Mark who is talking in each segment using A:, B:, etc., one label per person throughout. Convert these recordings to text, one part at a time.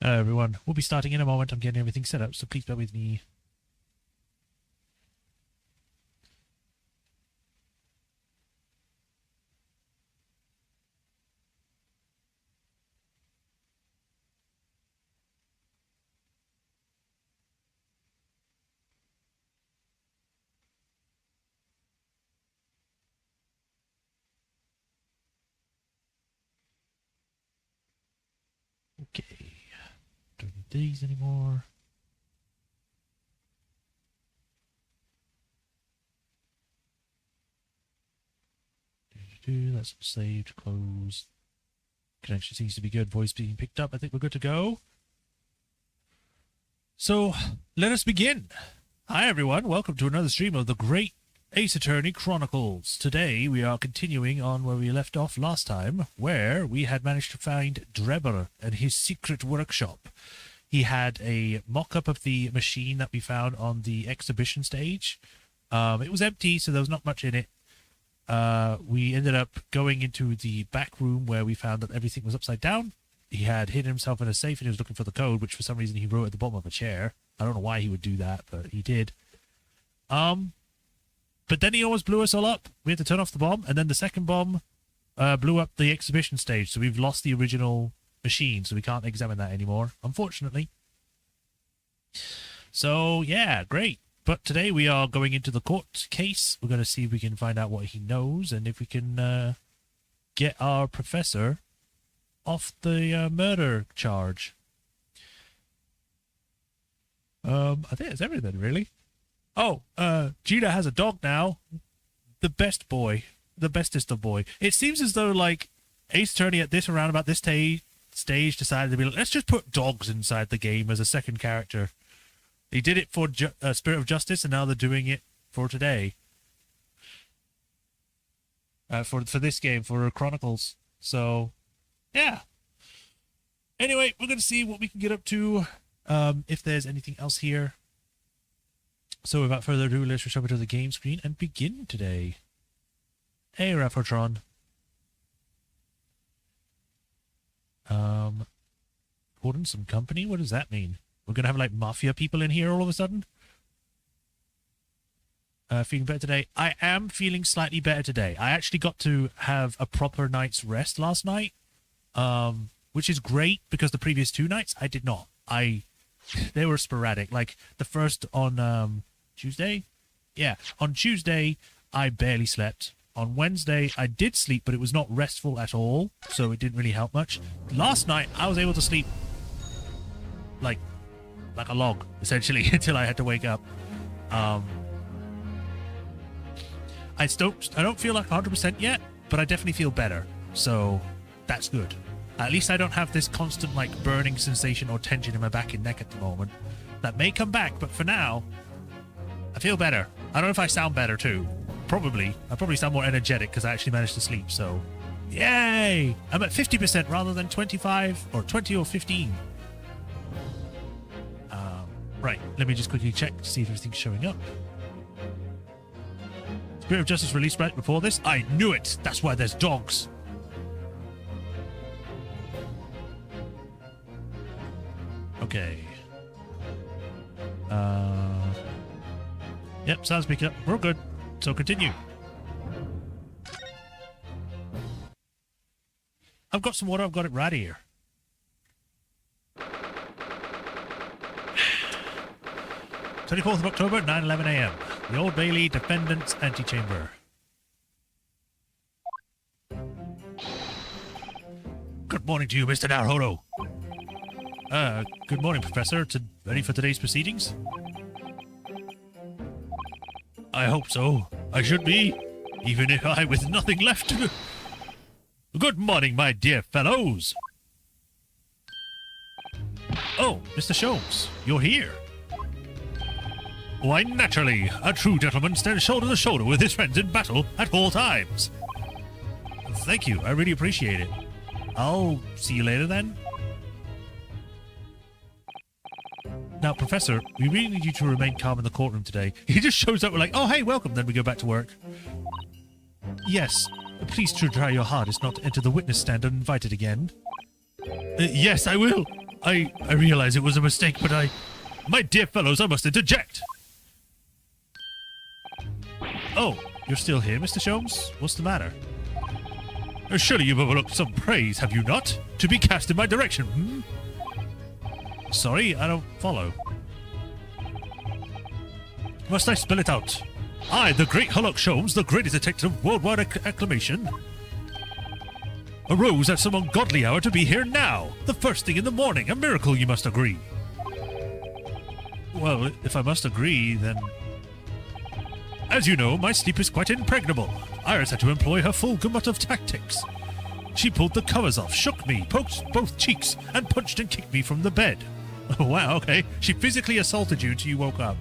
A: Hello everyone, we'll be starting in a moment. I'm getting everything set up, so please bear with me. Okay, don't need these anymore. That's saved, close. Connection seems to be good. Voice being picked up. I think we're good to go. So, let us begin. Hi everyone, welcome to another stream of the Great Ace Attorney Chronicles. Today we are continuing on where we left off last time, where we had managed to find Drebber and his secret workshop. He had a mock-up of the machine that we found on the exhibition stage. It was empty, so there was not much in it. We ended up going into the back room where we found that everything was upside down. He had hidden himself in a safe and he was looking for the code, which for some reason he wrote at the bottom of a chair. I don't know why he would do that, but he did. But then he almost blew us all up. We had to turn off the bomb, and then the second bomb blew up the exhibition stage, so we've lost the original machine, so we can't examine that anymore, unfortunately. So, yeah, great. But today we are going into the court case. We're going to see if we can find out what he knows, and if we can get our professor off the murder charge. I think that's everything, really. Oh, Gina has a dog now. The best boy. The bestest of boy. It seems as though, like, Ace Attorney at this around about this stage decided to be like, let's just put dogs inside the game as a second character. They did it for Spirit of Justice, and now they're doing it for today. For this game, for Chronicles. So, yeah. Anyway, we're going to see what we can get up to, if there's anything else here. So without further ado, let's rush over to the game screen and begin today. Hey, Raffotron. Gordon, some company? What does that mean? We're going to have, like, mafia people in here all of a sudden? Feeling better today? I am feeling slightly better today. I actually got to have a proper night's rest last night, which is great because the previous two nights I did not. They were sporadic. Like, the first on Tuesday? Yeah, on Tuesday, I barely slept. On Wednesday, I did sleep, but it was not restful at all, so it didn't really help much. Last night, I was able to sleep like a log, essentially, until I had to wake up. I don't feel like 100% yet, but I definitely feel better, so that's good. At least I don't have this constant, like, burning sensation or tension in my back and neck at the moment. That may come back, but for now, I feel better. I don't know if I sound better, too. Probably. I probably sound more energetic because I actually managed to sleep, so... Yay! I'm at 50% rather than 25 or 20 or 15. Right, let me just quickly check to see if everything's showing up. Spirit of Justice released right before this? I knew it! That's why there's dogs! Okay. Yep, sounds picked up. We're good. So continue. I've got some water. I've got it right here. 24th of October, 9:11 a.m. The Old Bailey Defendant's Antechamber. Good morning to you, Mr. Naruhodo. Good morning, Professor. Ready for today's proceedings? I hope so. I should be, even if I with nothing left to do. Good morning, my dear fellows. Oh, Mr. Sholmes, you're here. Why, naturally. A true gentleman stands shoulder to shoulder with his friends in battle at all times. Thank you. I really appreciate it. I'll see you later, then. Now, Professor, we really need you to remain calm in the courtroom today. He just shows up, we're like, oh, hey, welcome, then we go back to work. Yes, please to try your hardest not to enter the witness stand uninvited again. Yes, I will. I realize it was a mistake, but my dear fellows, I must interject. Oh, you're still here, Mr. Sholmes? What's the matter? Surely you've overlooked some praise, have you not? To be cast in my direction, hmm? Sorry, I don't follow. Must I spell it out? I, the great Sherlock Sholmes, the greatest detective of worldwide acclamation, arose at some ungodly hour to be here now. The first thing in the morning. A miracle, you must agree. Well, if I must agree, then... As you know, my sleep is quite impregnable. Iris had to employ her full gamut of tactics. She pulled the covers off, shook me, poked both cheeks, and punched and kicked me from the bed. Oh, wow, okay. She physically assaulted you until you woke up.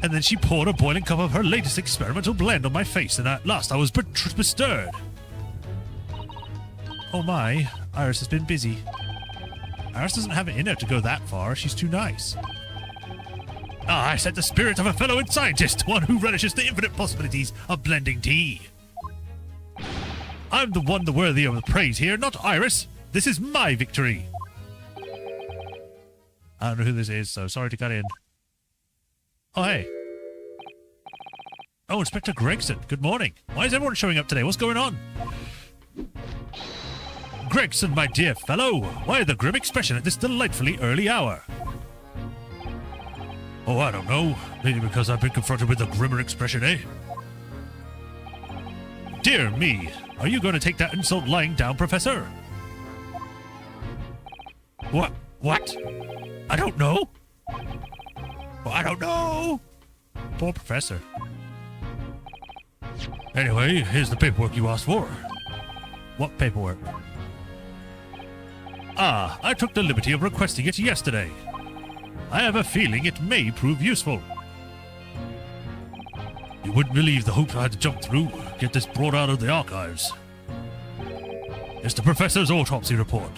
A: And then she poured a boiling cup of her latest experimental blend on my face, and at last I was bestirred. Oh my, Iris has been busy. Iris doesn't have it in her to go that far. She's too nice. Ah, I said the spirit of a fellow scientist, one who relishes the infinite possibilities of blending tea. I'm the one the worthy of the praise here, not Iris. This is my victory. I don't know who this is, so sorry to cut in. Oh, hey. Oh, Inspector Gregson, good morning. Why is everyone showing up today? What's going on? Gregson, my dear fellow, why the grim expression at this delightfully early hour? Oh, I don't know. Maybe because I've been confronted with a grimmer expression, eh? Dear me, are you going to take that insult lying down, Professor? What? I don't know. Well, I don't know. Poor Professor. Anyway, here's the paperwork you asked for. What paperwork? Ah, I took the liberty of requesting it yesterday. I have a feeling it may prove useful. You wouldn't believe the hoops I had to jump through, get this brought out of the archives. It's the Professor's autopsy report.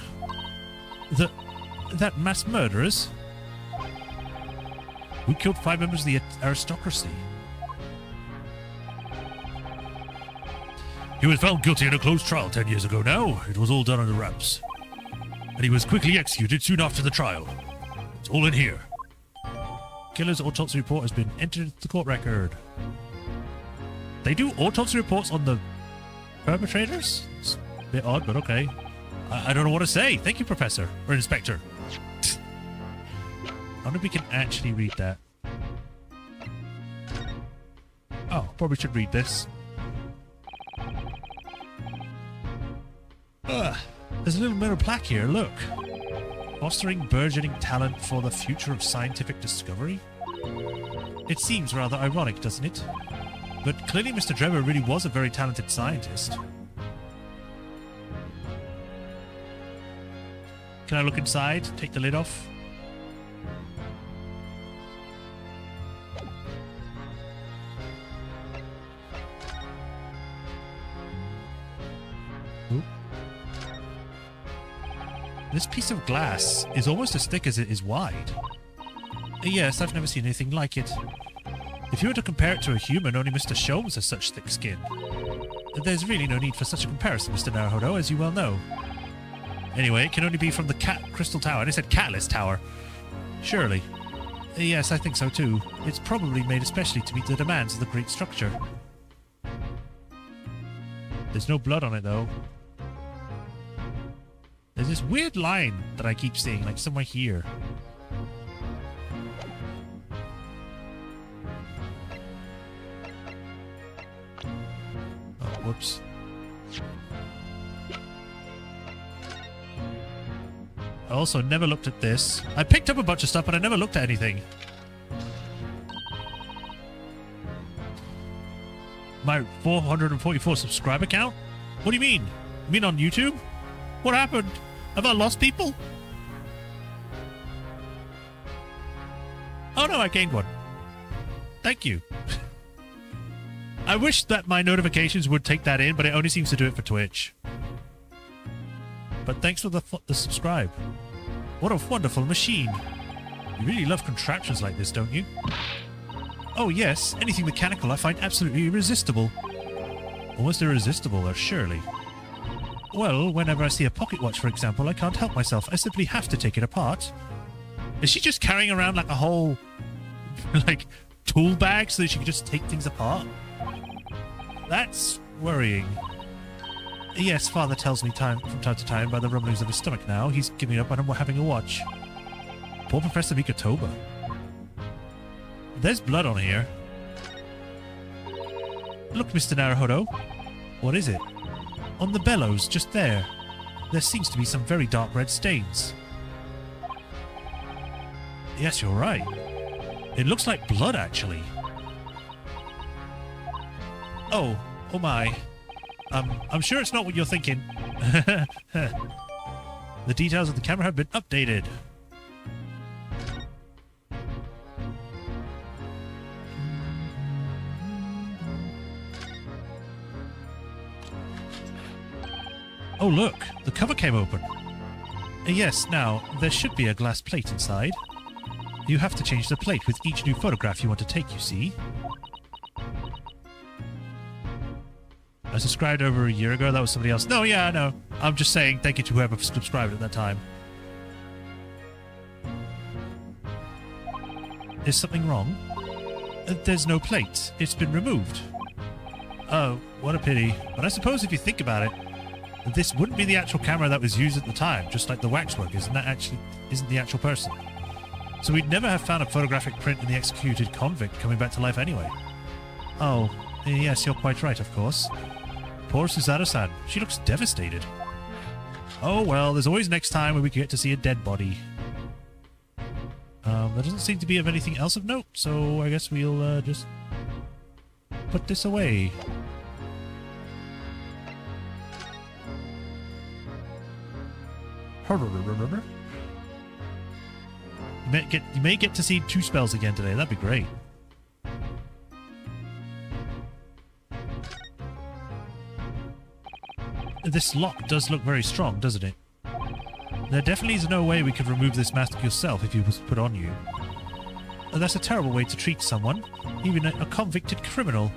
A: That mass murderers? Who killed 5 members of the aristocracy? He was found guilty in a closed trial 10 years ago now. It was all done under wraps. And he was quickly executed soon after the trial. It's all in here. Killer's autopsy report has been entered into the court record. They do autopsy reports on the perpetrators? It's a bit odd, but okay. I don't know what to say. Thank you, Professor. Or Inspector. I wonder if we can actually read that. Oh, probably should read this. There's a little metal plaque here, look. Fostering burgeoning talent for the future of scientific discovery? It seems rather ironic, doesn't it? But clearly Mr. Drebber really was a very talented scientist. Can I look inside? Take the lid off? Ooh. This piece of glass is almost as thick as it is wide. Yes, I've never seen anything like it. If you were to compare it to a human, only Mr. Sholmes has such thick skin. There's really no need for such a comparison, Mr. Naruhodo, as you well know. Anyway, it can only be from the Crystal Tower. And I said Catalyst Tower. Surely. Yes, I think so too. It's probably made especially to meet the demands of the great structure. There's no blood on it, though. There's this weird line that I keep seeing, like somewhere here. Oh, whoops. I also never looked at this. I picked up a bunch of stuff, but I never looked at anything. My 444 subscriber count? What do you mean? You mean on YouTube? What happened? Have I lost people? Oh no, I gained one. Thank you. I wish that my notifications would take that in, but it only seems to do it for Twitch. But thanks for the subscribe. What a wonderful machine. You really love contraptions like this, don't you? Oh yes, anything mechanical I find absolutely irresistible. Almost irresistible, surely. Well, whenever I see a pocket watch, for example, I can't help myself. I simply have to take it apart. Is she just carrying around like a whole, like, tool bag so that she can just take things apart? That's worrying. Yes, Father tells me from time to time by the rumblings of his stomach now. He's giving up on having a watch. Poor Professor Mikotoba. There's blood on here. Look, Mr. Naruhodo. What is it? On the bellows, just there. There seems to be some very dark red stains. Yes, you're right. It looks like blood, actually. Oh my. I'm sure it's not what you're thinking. The details of the camera have been updated. Oh look, the cover came open. Yes, now, there should be a glass plate inside. You have to change the plate with each new photograph you want to take, you see. I subscribed over a year ago, that was somebody else. No, yeah, I know. I'm just saying thank you to whoever subscribed at that time. Is something wrong? There's no plate. It's been removed. Oh, what a pity. But I suppose if you think about it, this wouldn't be the actual camera that was used at the time, just like the waxwork isn't the actual person. So we'd never have found a photographic print in the executed convict coming back to life anyway. Oh, yes, you're quite right, of course. Poor Suzaru-san. She looks devastated. Oh well, there's always next time when we get to see a dead body. There doesn't seem to be of anything else of note, so I guess we'll just put this away. You may get to see 2 spells again today. That'd be great. This lock does look very strong, doesn't it? There definitely is no way we could remove this mask yourself if it was put on you. That's a terrible way to treat someone, even a convicted criminal.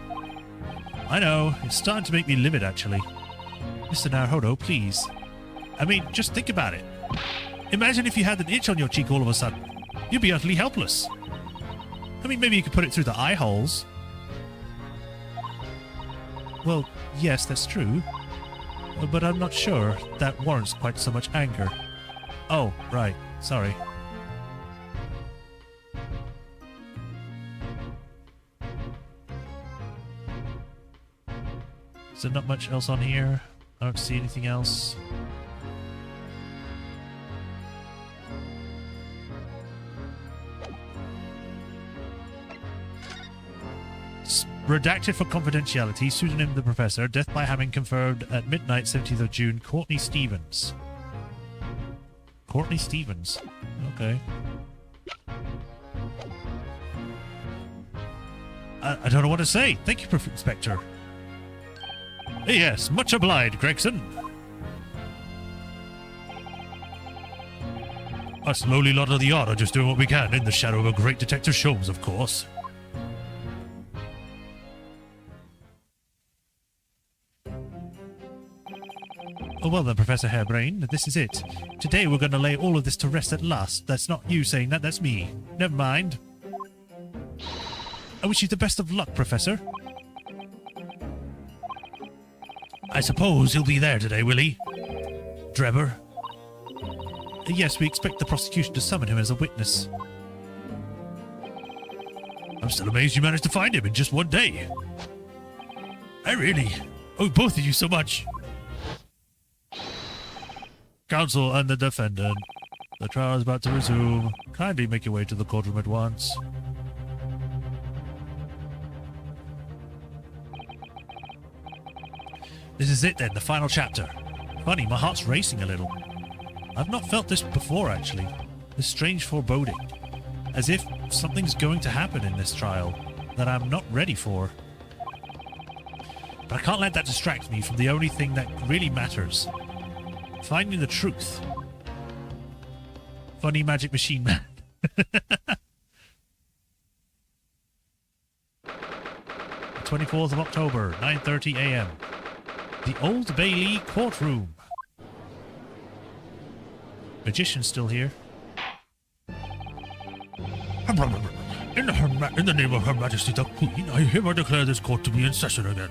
A: I know, it's starting to make me livid, actually. Mr. Naruhodo, please. I mean, just think about it. Imagine if you had an itch on your cheek all of a sudden. You'd be utterly helpless. I mean, maybe you could put it through the eye holes. Well, yes, that's true. But I'm not sure that warrants quite so much anger. Oh, right. Sorry. Is there not much else on here? I don't see anything else. Redacted for confidentiality, pseudonym the Professor, death by having confirmed at midnight, 17th of June, Courtney Stevens. Courtney Stevens. Okay. I don't know what to say. Thank you, Inspector. Yes, much obliged, Gregson. Us lowly lot of the yard are just doing what we can in the shadow of a great Detective Sholmes, of course. Oh, well then, Professor Hairbrain, this is it. Today we're going to lay all of this to rest at last. That's not you saying that, that's me. Never mind. I wish you the best of luck, Professor. I suppose he'll be there today, will he? Drebber? Yes, we expect the prosecution to summon him as a witness. I'm still amazed you managed to find him in just one day. I really owe both of you so much. Counsel and the defendant. The trial is about to resume. Kindly make your way to the courtroom at once. This is it then, the final chapter. Funny, my heart's racing a little. I've not felt this before, actually. This strange foreboding. As if something's going to happen in this trial that I'm not ready for. But I can't let that distract me from the only thing that really matters. Finding the truth. Funny Magic Machine Man. 24th of October, 9:30 a.m. The Old Bailey Courtroom. Magician's still here.
B: In the name of Her Majesty the Queen, I hereby declare this court to be in session again.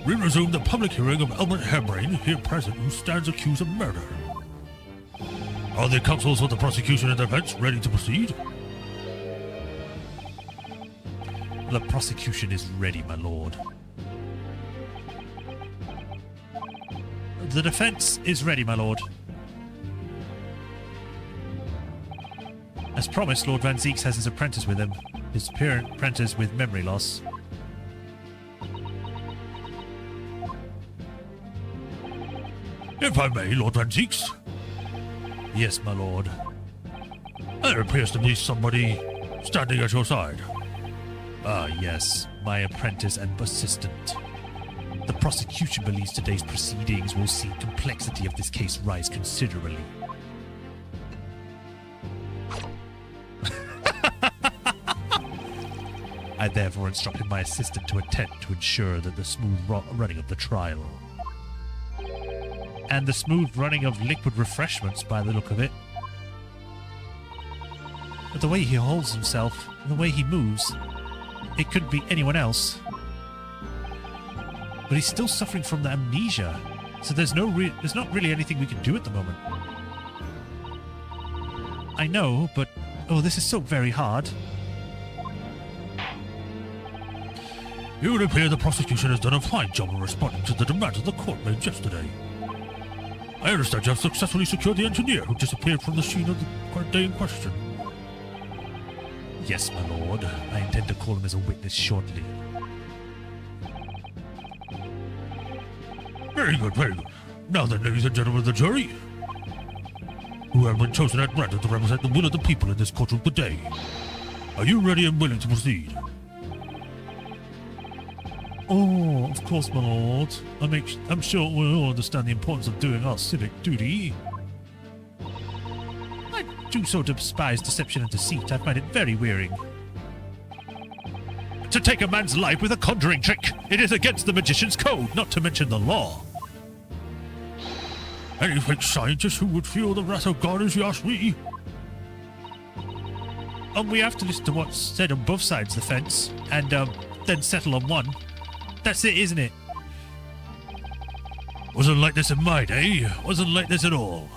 B: We resume the public hearing of Albert Harebrain, here present, who stands accused of murder. Are the counsels for the prosecution and defense ready to proceed?
A: The prosecution is ready, my lord. The defense is ready, my lord. As promised, Lord Van Zeeks has his apprentice with him. His apprentice with memory loss.
B: If I may, Lord Van Zeeks.
A: Yes, my lord.
B: There appears to be somebody standing at your side.
A: Ah, yes, my apprentice and assistant. The prosecution believes today's proceedings will see complexity of this case rise considerably. I therefore instructed my assistant to attend to ensure that the smooth running of the trial. And the smooth running of liquid refreshments, by the look of it. But the way he holds himself, and the way he moves, it couldn't be anyone else. But he's still suffering from the amnesia, so there's not really anything we can do at the moment. I know, but oh, this is so very hard.
B: It would appear the prosecution has done a fine job of responding to the demands of the court made yesterday. I understand you have successfully secured the engineer who disappeared from the scene of the day in question.
A: Yes, my lord. I intend to call him as a witness shortly.
B: Very good, very good. Now then, ladies and gentlemen of the jury, who have been chosen at random to represent the will of the people in this courtroom today, are you ready and willing to proceed?
A: Oh, of course, my lord. I'm sure we all understand the importance of doing our civic duty. I do so despise deception and deceit. I find it very wearing. To take a man's life with a conjuring trick, it is against the magician's code, not to mention the law.
B: Any fake scientist who would feel the wrath of God, as you ask me?
A: We have to listen to what's said on both sides of the fence, and then settle on one. That's it, isn't it?
B: Wasn't like this in my day. Wasn't like this at all.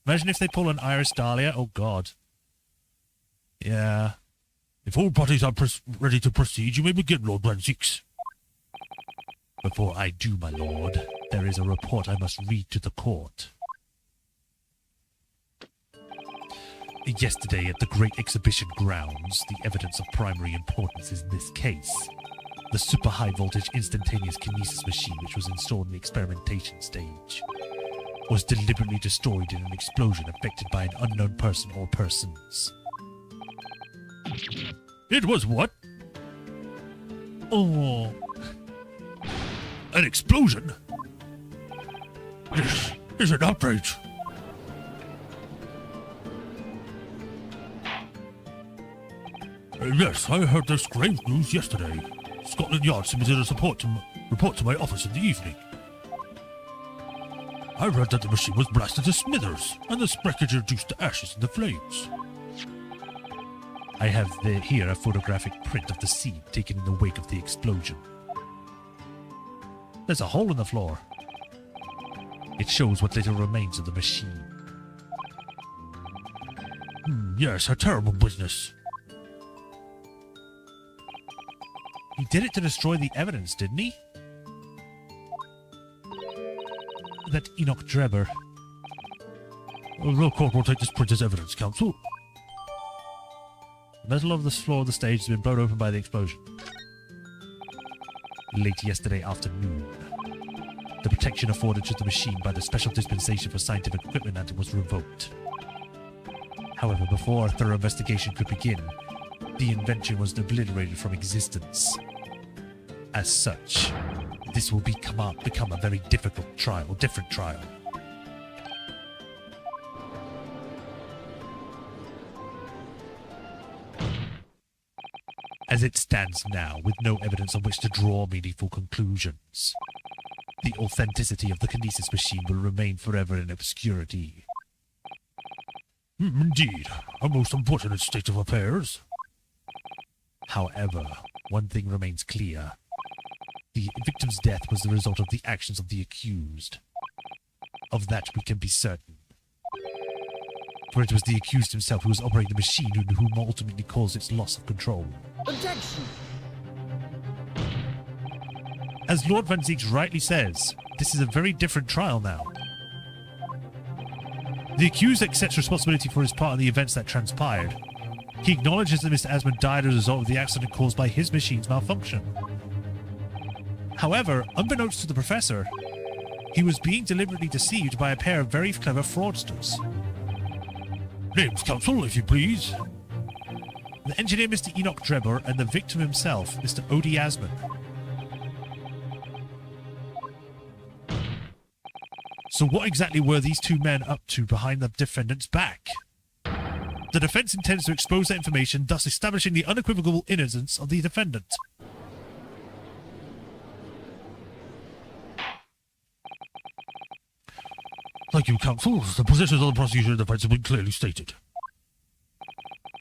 A: Imagine if they pull an Iris Dahlia. Oh, God. Yeah.
B: If all parties are ready to proceed, you may begin, Lord Van Zeeks.
A: Before I do, my lord, there is a report I must read to the court. Yesterday at the Great Exhibition Grounds, the evidence of primary importance is in this case. The super high voltage instantaneous kinesis machine which was installed in the experimentation stage was deliberately destroyed in an explosion affected by an unknown person or persons.
B: It was what?
A: Oh.
B: An explosion? This is an outrage. Yes, I heard this grave news yesterday. Scotland Yard submitted a report to my office in the evening. I read that the machine was blasted to smithers, and the wreckage reduced to ashes in the flames.
A: I have here a photographic print of the scene taken in the wake of the explosion. There's a hole in the floor. It shows what little remains of the machine.
B: Yes, a terrible business.
A: He did it to destroy the evidence, didn't he? That Enoch Drebber.
B: The court will take this print as evidence, counsel.
A: The metal of the floor of the stage has been blown open by the explosion. Late yesterday afternoon. The protection afforded to the machine by the Special Dispensation for Scientific Equipment Act was revoked. However, before a thorough investigation could begin, the invention was obliterated from existence. As such, this will become a very different trial. As it stands now, with no evidence on which to draw meaningful conclusions, The authenticity of the kinesis machine will remain forever in obscurity.
B: Indeed, a most unfortunate state of affairs.
A: However, one thing remains clear. The victim's death was the result of the actions of the accused. Of that we can be certain. For it was the accused himself who was operating the machine and whom ultimately caused its loss of control.
C: Objection!
A: As Lord Van Zieks rightly says, this is a very different trial now. The accused accepts responsibility for his part in the events that transpired. He acknowledges that Mr. Asmund died as a result of the accident caused by his machine's malfunction. However, unbeknownst to the Professor, he was being deliberately deceived by a pair of very clever fraudsters.
B: Names, counsel, if you please.
A: The engineer, Mr. Enoch Drebber, and the victim himself, Mr. Odie Asmund. So what exactly were these two men up to behind the defendant's back? The defense intends to expose that information, thus establishing the unequivocal innocence of the defendant.
B: Thank you, counsel. The positions of the prosecution and defense have been clearly stated.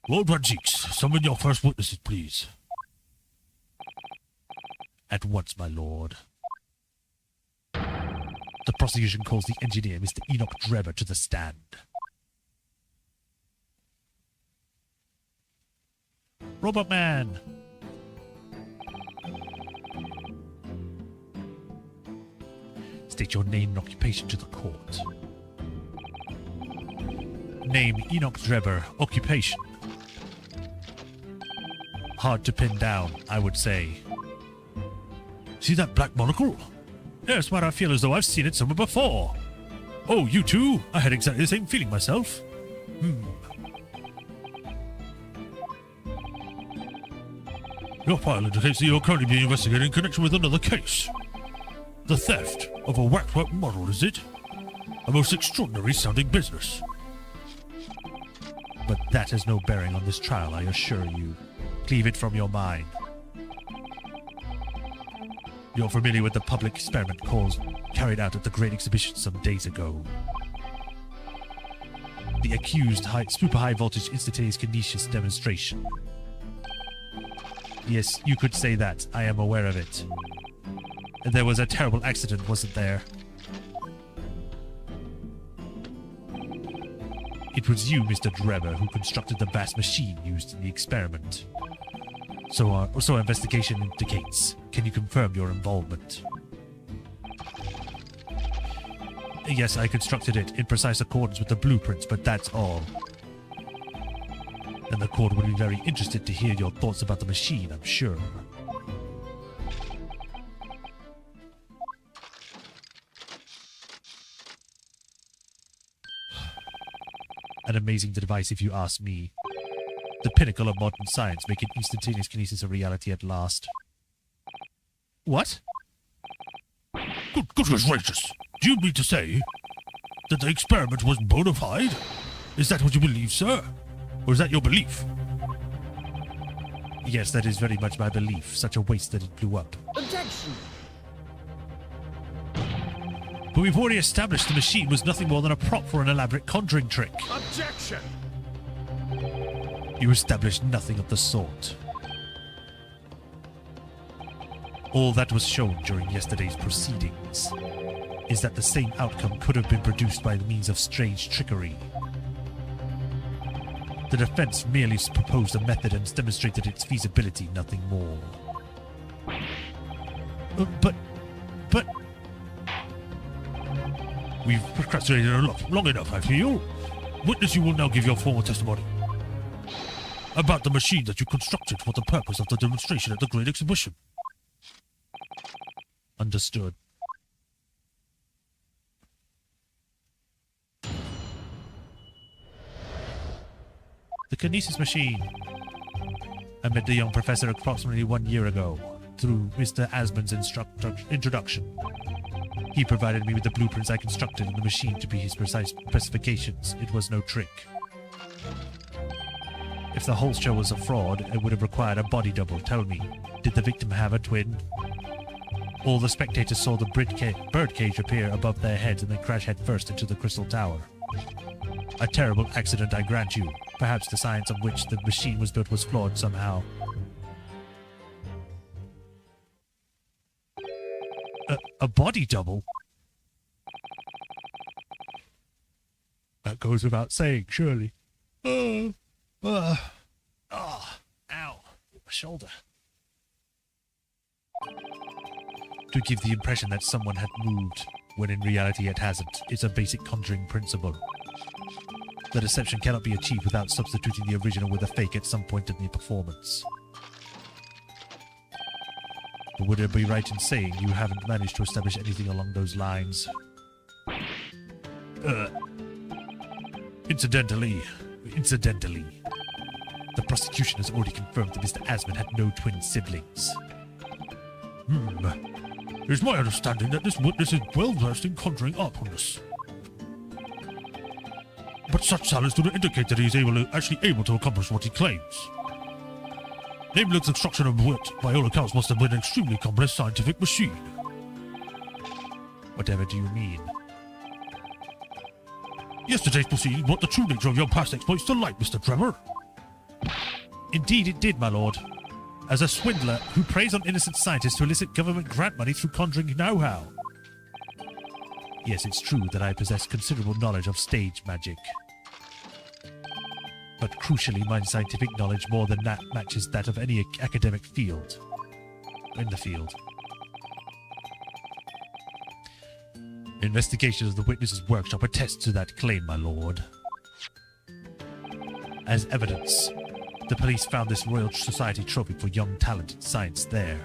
B: Lord Van Zieks, summon your first witnesses, please.
A: At once, my lord. The prosecution calls the engineer, Mr. Enoch Drebber, to the stand. Robot Man! State your name and occupation to the court. Name, Enoch Drebber. Occupation. Hard to pin down, I would say.
B: See that black monocle?
A: Yes, but I feel as though I've seen it somewhere before.
B: Oh, you too? I had exactly the same feeling myself. Your file indicates that you're currently being investigated in connection with another case. The theft of a waxwork model, is it? A most extraordinary sounding business.
A: But that has no bearing on this trial, I assure you. Cleave it from your mind. You're familiar with the public experiment carried out at the Great Exhibition some days ago. The accused super high voltage instantaneous kinesis demonstration. Yes, you could say that. I am aware of it. There was a terrible accident, wasn't there? It was you, Mr. Drebber, who constructed the vast machine used in the experiment. So our investigation indicates. Can you confirm your involvement? Yes, I constructed it in precise accordance with the blueprints, but that's all. And the court would be very interested to hear your thoughts about the machine, I'm sure. An amazing device, if you ask me. The pinnacle of modern science, making instantaneous kinesis a reality at last. What?
B: Goodness gracious! Do you mean to say that the experiment was bona fide? Is that what you believe, sir? Or is that your belief?
A: Yes, that is very much my belief. Such a waste that it blew up.
C: Objection!
A: But we've already established the machine was nothing more than a prop for an elaborate conjuring trick.
C: Objection!
A: You established nothing of the sort. All that was shown during yesterday's proceedings is that the same outcome could have been produced by the means of strange trickery. The defense merely proposed a method and demonstrated its feasibility, nothing more. But...
B: We've procrastinated long enough, I feel. Witness, you will now give your formal testimony about the machine that you constructed for the purpose of the demonstration at the Great Exhibition.
A: Understood. The kinesis machine. I met the young professor approximately 1 year ago through Mr. Asmund's introduction. He provided me with the blueprints I constructed in the machine to be his precise specifications. It was no trick. If the whole show was a fraud, it would have required a body double. Tell me, did the victim have a twin? All the spectators saw the birdcage appear above their heads and then crash headfirst into the crystal tower. A terrible accident, I grant you. Perhaps the science of which the machine was built was flawed somehow. A body double? That goes without saying, surely. Ow. My shoulder. To give the impression that someone had moved, when in reality it hasn't, is a basic conjuring principle. The deception cannot be achieved without substituting the original with a fake at some point in the performance. But would it be right in saying you haven't managed to establish anything along those lines? Incidentally, the prosecution has already confirmed that Mr. Asman had no twin siblings.
B: It is my understanding that this witness is well versed in conjuring awfulness. But such talents do not indicate that he is actually able to accomplish what he claims. Namely, the construction of wit, by all accounts, must have been an extremely complex scientific machine.
A: Whatever do you mean?
B: Yesterday's proceeding brought the true nature of your past exploits to light, Mr. Drebber.
A: Indeed it did, my lord. As a swindler who preys on innocent scientists to elicit government grant money through conjuring know-how. Yes, it's true that I possess considerable knowledge of stage magic. But crucially, my scientific knowledge more than that matches that of any academic field. In the field. Investigation of the witness's workshop attests to that claim, my lord. As evidence, the police found this Royal Society trophy for young talented science there.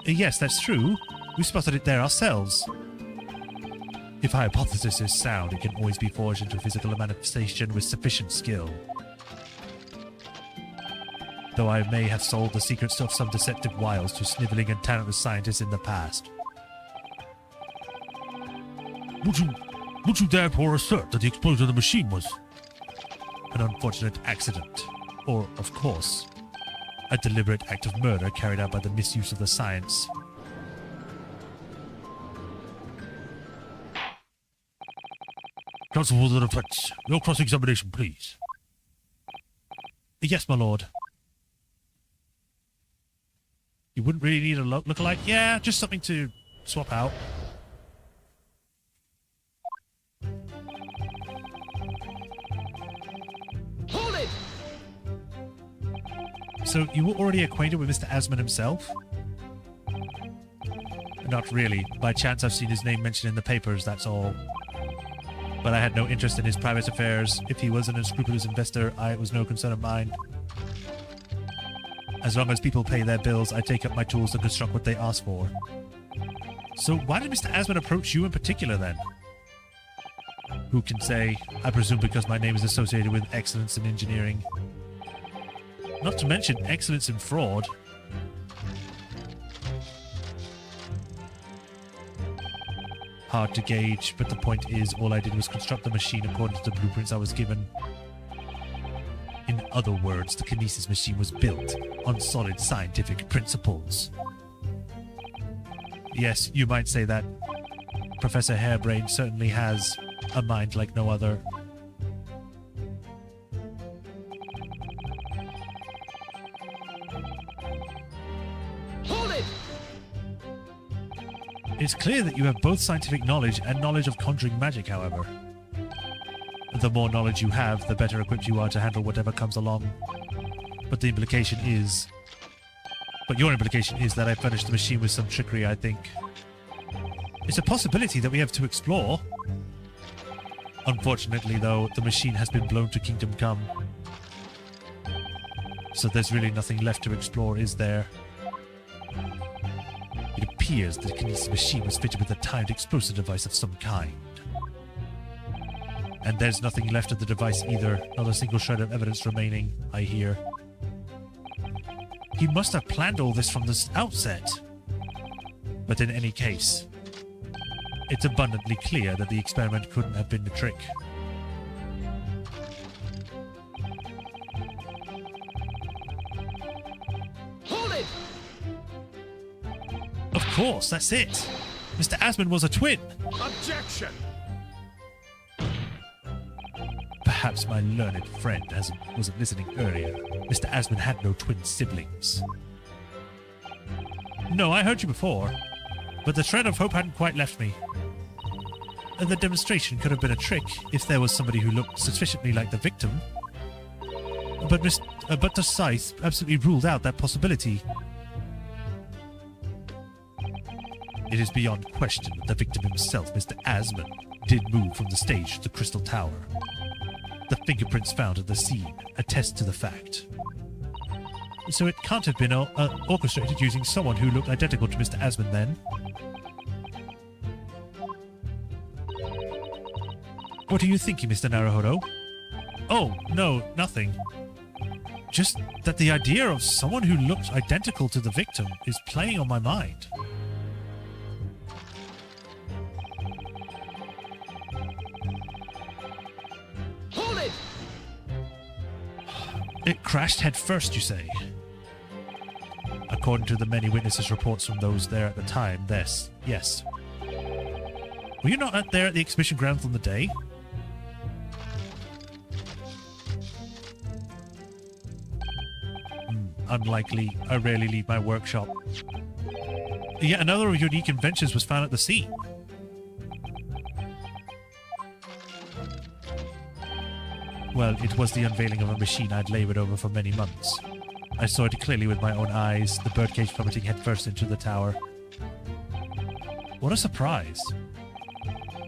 A: Yes, that's true. We spotted it there ourselves. If our hypothesis is sound, it can always be forged into a physical manifestation with sufficient skill. Though I may have sold the secrets of some deceptive wiles to sniveling and talentless scientists in the past.
B: Would you therefore assert that the explosion of the machine was
A: an unfortunate accident, or, of course, a deliberate act of murder carried out by the misuse of the science?
B: Counsel for the defense, your cross-examination, please.
A: Yes, my lord. You wouldn't really need a look-alike? Yeah, just something to swap out.
C: Hold it!
A: So, you were already acquainted with Mr. Asman himself? Not really. By chance I've seen his name mentioned in the papers, that's all. But I had no interest in his private affairs. If he was an unscrupulous investor, it was no concern of mine. As long as people pay their bills, I take up my tools and construct what they ask for. So why did Mr. Asman approach you in particular, then? Who can say? I presume because my name is associated with excellence in engineering. Not to mention excellence in fraud. Hard to gauge, but the point is, all I did was construct the machine according to the blueprints I was given. In other words, the kinesis machine was built on solid scientific principles. Yes, you might say that Professor Hairbrain certainly has a mind like no other.
C: Hold it!
A: It's clear that you have both scientific knowledge and knowledge of conjuring magic, however. The more knowledge you have, the better equipped you are to handle whatever comes along. But your implication is that I furnished the machine with some trickery, I think. It's a possibility that we have to explore. Unfortunately, though, the machine has been blown to Kingdom Come. So there's really nothing left to explore, is there? It appears that the kinesis machine was fitted with a timed explosive device of some kind. And there's nothing left of the device either, not a single shred of evidence remaining, I hear. He must have planned all this from the outset. But in any case, it's abundantly clear that the experiment couldn't have been a trick.
C: Hold it!
A: course, that's it. Mr. Asmund was a twin.
C: Objection!
A: Perhaps my learned friend wasn't listening earlier. Mr. Asmund had no twin siblings. No, I heard you before, but the shred of hope hadn't quite left me. And the demonstration could have been a trick if there was somebody who looked sufficiently like the victim. But Dr. Scythe absolutely ruled out that possibility. It is beyond question that the victim himself, Mr. Asmund, did move from the stage to the Crystal Tower. The fingerprints found at the scene attest to the fact. So it can't have been orchestrated using someone who looked identical to Mr. Asmund then. What are you thinking, Mr. Naruhodo? Oh, no, nothing. Just that the idea of someone who looked identical to the victim is playing on my mind.
C: Hold it!
A: It crashed head first, you say? According to the many witnesses' reports from those there at the time, yes. Were you not there at the exhibition grounds on the day? Unlikely. I rarely leave my workshop. Yet another of your unique inventions was found at the scene. Well, it was the unveiling of a machine I'd laboured over for many months. I saw it clearly with my own eyes, the birdcage plummeting headfirst into the tower. What a surprise.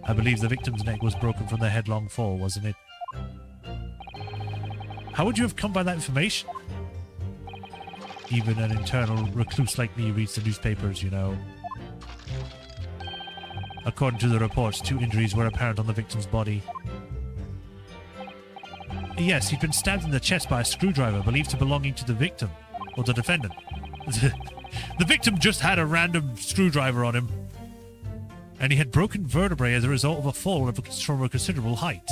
A: I believe the victim's neck was broken from the headlong fall, wasn't it? How would you have come by that information? Even an internal recluse like me reads the newspapers, you know. According to the reports, 2 injuries were apparent on the victim's body. Yes, he'd been stabbed in the chest by a screwdriver believed to belonging to the victim, or the defendant. The victim just had a random screwdriver on him, and he had broken vertebrae as a result of a fall from a considerable height.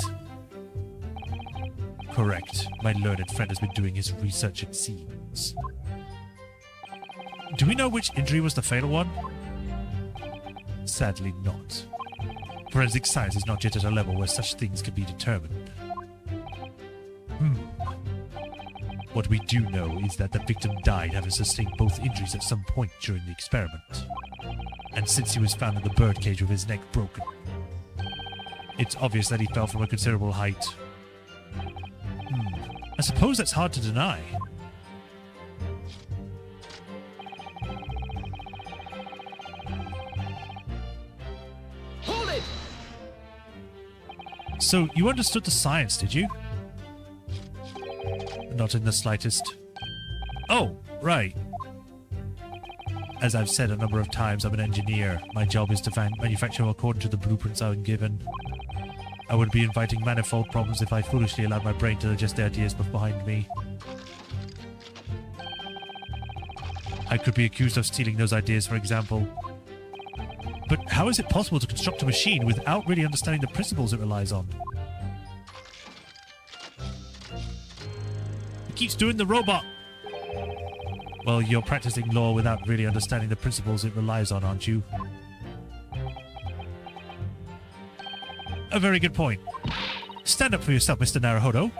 A: Correct. My learned friend has been doing his research, it seems. Do we know which injury was the fatal one? Sadly not. Forensic science is not yet at a level where such things can be determined. What we do know is that the victim died having sustained both injuries at some point during the experiment. And since he was found in the birdcage with his neck broken, it's obvious that he fell from a considerable height. I suppose that's hard to deny.
C: Hold it!
A: So, you understood the science, did you? Not in the slightest. Oh, right. As I've said a number of times, I'm an engineer. My job is to manufacture according to the blueprints I've been given. I would be inviting manifold problems if I foolishly allowed my brain to digest the ideas behind me. I could be accused of stealing those ideas, for example. But how is it possible to construct a machine without really understanding the principles it relies on? It keeps doing the robot! Well, you're practicing law without really understanding the principles it relies on, aren't you? A very good point. Stand up for yourself, Mr. Naruhodo.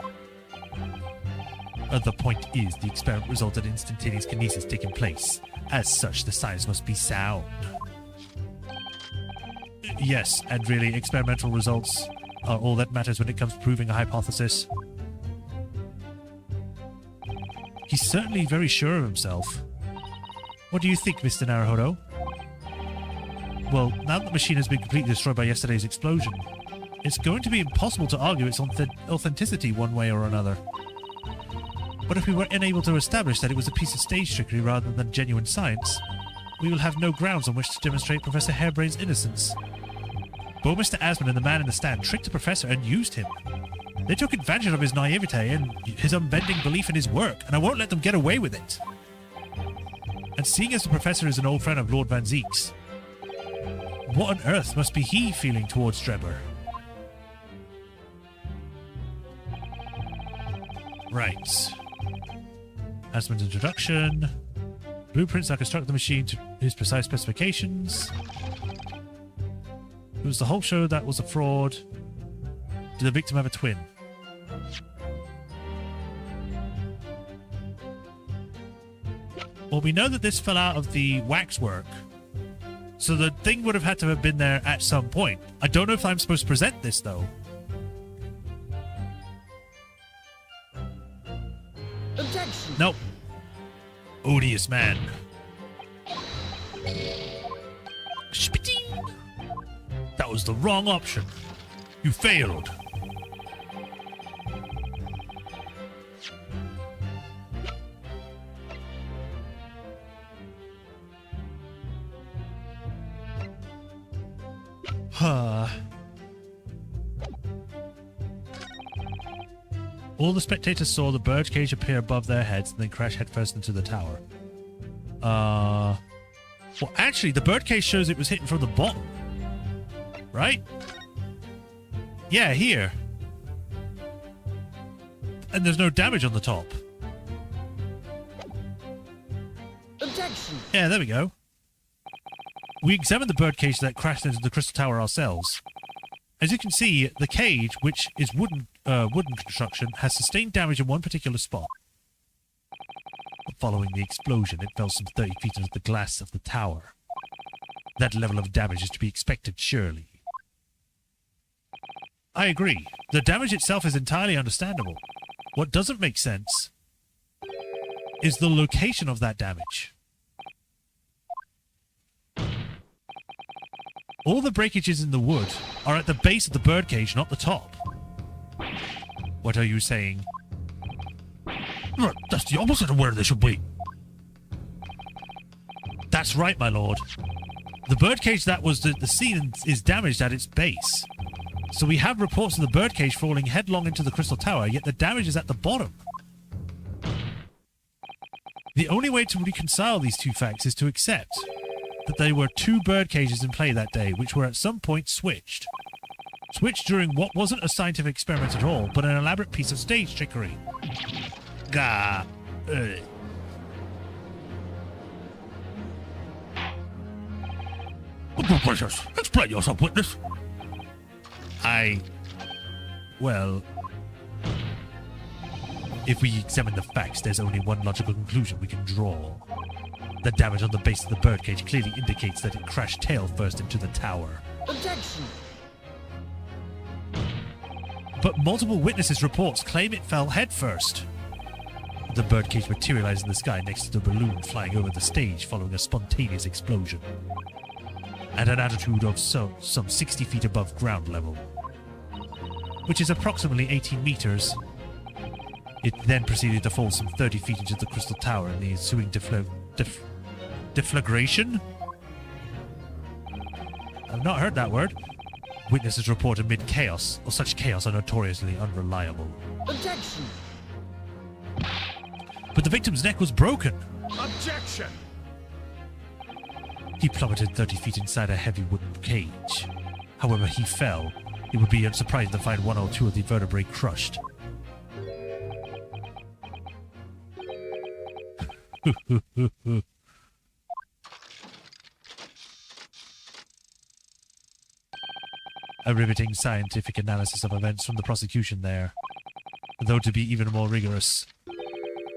A: The point is, the experiment resulted in instantaneous kinesis taking place. As such, the science must be sound. Yes, and really, experimental results are all that matters when it comes to proving a hypothesis. He's certainly very sure of himself. What do you think, Mr. Naruhodo? Well, now that the machine has been completely destroyed by yesterday's explosion, it's going to be impossible to argue its authenticity one way or another. But if we were unable to establish that it was a piece of stage trickery rather than genuine science, we will have no grounds on which to demonstrate Professor Harebrain's innocence. Both Mr. Asmund and the man in the stand tricked the professor and used him. They took advantage of his naivete and his unbending belief in his work, and I won't let them get away with it. And seeing as the professor is an old friend of Lord Van Zeek's, what on earth must be he feeling towards Drebber? Right. Asmund's introduction. Blueprints that construct the machine to his precise specifications. It was the whole show that was a fraud. Did the victim have a twin? Well, we know that this fell out of the waxwork. So the thing would have had to have been there at some point. I don't know if I'm supposed to present this, though.
C: Objection!
A: Nope. Odious man. Spitting! That was the wrong option. You failed. All the spectators saw the birdcage appear above their heads and then crash headfirst into the tower. Well, actually, the birdcage shows it was hitting from the bottom. Right? Yeah, here. And there's no damage on the top.
C: Objection!
A: Yeah, there we go. We examined the birdcage that crashed into the crystal tower ourselves. As you can see, the cage, which is wooden construction, has sustained damage in one particular spot. Following the explosion, it fell some 30 feet into the glass of the tower. That level of damage is to be expected, surely. I agree. The damage itself is entirely understandable. What doesn't make sense is the location of that damage. All the breakages in the wood are at the base of the birdcage, not the top. What are you saying?
B: Right, that's the opposite of where they should be.
A: That's right, my lord. The birdcage that was the scene is damaged at its base. So we have reports of the birdcage falling headlong into the crystal tower, yet the damage is at the bottom. The only way to reconcile these two facts is to accept that there were two bird cages in play that day, which were at some point switched. Switched during what wasn't a scientific experiment at all, but an elaborate piece of stage trickery. Gah.
B: Oh, gracious. Explain yourself, witness.
A: Well, if we examine the facts, there's only one logical conclusion we can draw. The damage on the base of the birdcage clearly indicates that it crashed tail first into the tower.
C: Objection!
A: But multiple witnesses' reports claim it fell head first. The birdcage materialized in the sky next to the balloon flying over the stage following a spontaneous explosion. At an altitude of some 60 feet above ground level, which is approximately 18 meters. It then proceeded to fall some 30 feet into the crystal tower in the ensuing deflagration? I've not heard that word. Witnesses report amid chaos, or such chaos are notoriously unreliable.
C: Objection!
A: But the victim's neck was broken.
C: Objection!
A: He plummeted 30 feet inside a heavy wooden cage. However he fell, it would be unsurprising to find one or two of the vertebrae crushed. A riveting scientific analysis of events from the prosecution there. Though to be even more rigorous,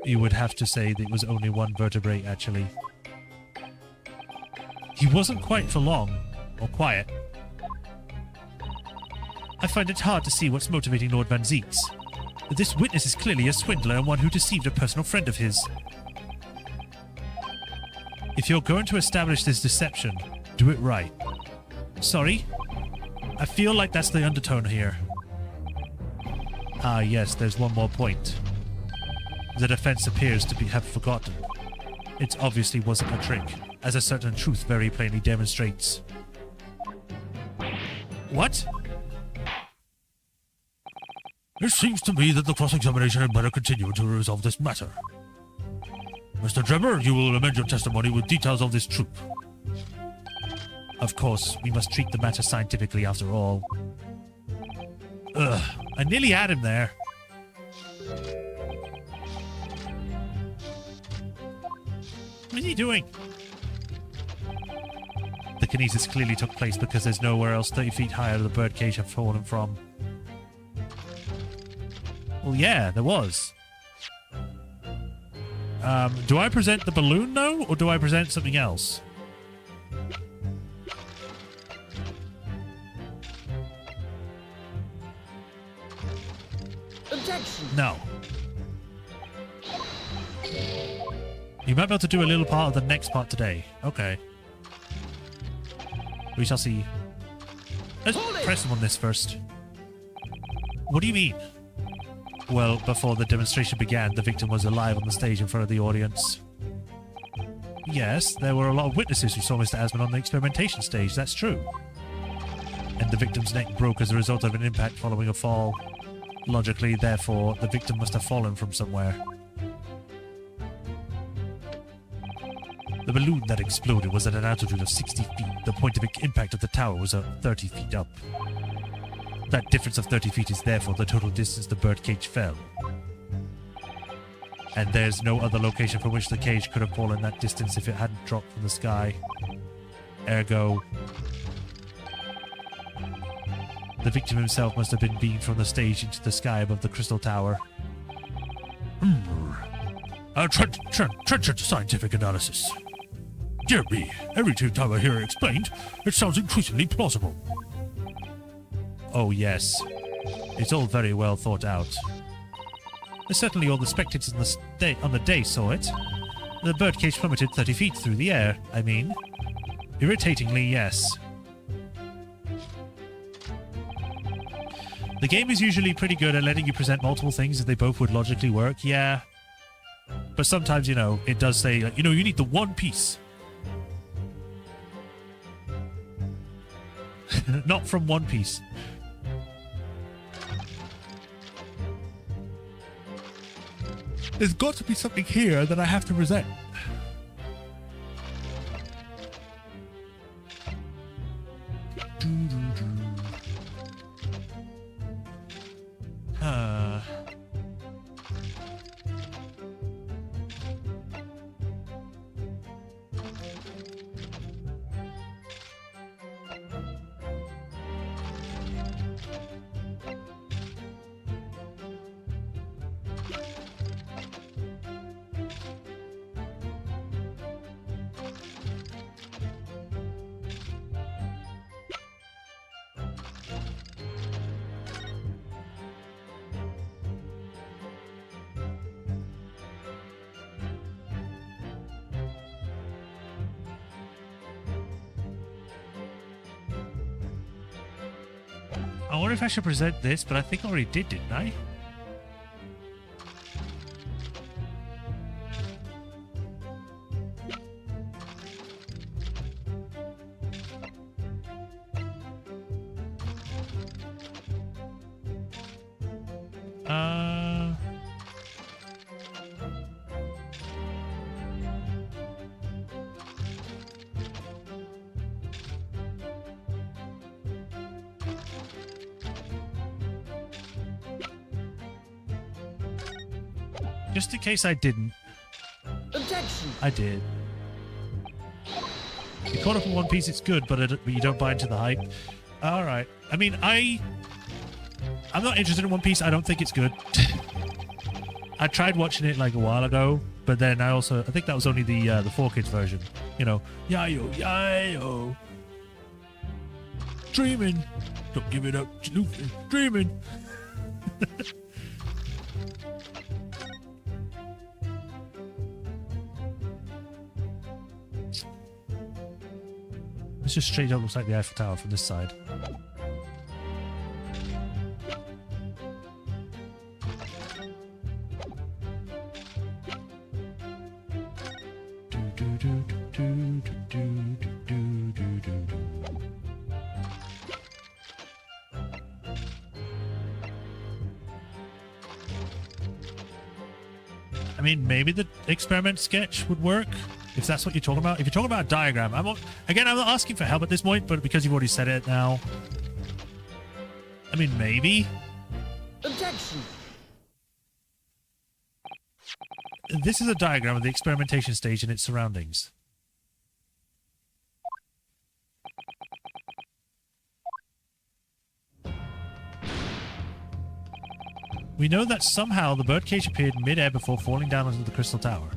A: you would have to say that it was only one vertebrae, actually. He wasn't quite for long, or quiet. I find it hard to see what's motivating Lord Van Zieks. This witness is clearly a swindler and one who deceived a personal friend of his. If you're going to establish this deception, do it right. Sorry? I feel like that's the undertone here. Ah, yes, there's one more point. The defense appears to have forgotten. It obviously wasn't a trick, as a certain truth very plainly demonstrates. What?
B: It seems to me that the cross-examination had better continue to resolve this matter. Mr. Drebber, you will amend your testimony with details of this troop.
A: Of course, we must treat the matter scientifically after all. Ugh, I nearly had him there. What is he doing? The kinesis clearly took place because there's nowhere else 30 feet higher the birdcage have fallen from. Well, yeah, there was. Do I present the balloon, though, or do I present something else?
C: Objection!
A: No. You might be able to do a little part of the next part today. Okay. We shall see. Let's press him on this first. What do you mean? Well, before the demonstration began, the victim was alive on the stage in front of the audience. Yes, there were a lot of witnesses who saw Mr. Asman on the experimentation stage, that's true. And the victim's neck broke as a result of an impact following a fall. Logically, therefore, the victim must have fallen from somewhere. The balloon that exploded was at an altitude of 60 feet. The point of impact of the tower was 30 feet up. That difference of 30 feet is therefore the total distance the birdcage fell. And there's no other location from which the cage could have fallen that distance if it hadn't dropped from the sky. Ergo, the victim himself must have been beamed from the stage into the sky above the crystal tower.
B: Trenchant scientific analysis. Dear me, every time I hear it explained, it sounds increasingly plausible.
A: Oh yes, it's all very well thought out. Certainly all the spectators on the day saw it. The birdcage plummeted 30 feet through the air, I mean. Irritatingly, yes. The game is usually pretty good at letting you present multiple things if they both would logically work, yeah. But sometimes, you know, it does say, like, you know, you need the one piece. Not from One Piece. There's got to be something here that I have to present. I wonder if I should present this, but I think I already did, didn't I? Just in case I didn't.
C: Objection!
A: I did. You caught up in One Piece, it's good, but you don't buy into the hype. Alright. I mean, I'm not interested in One Piece. I don't think it's good. I tried watching it like a while ago, but then I think that was only the 4Kids version. You know, yayo, yayo. Dreaming. Don't give it up, Luffy. Dreaming. This just straight up looks like the Eiffel Tower from this side. I mean, maybe the experiment sketch would work. If that's what you're talking about. If you're talking about a diagram, I'm not asking for help at this point, but because you've already said it now. I mean, maybe.
C: Objection!
A: this is a diagram of the experimentation stage and its surroundings. We know that somehow the birdcage appeared mid-air before falling down onto the crystal tower.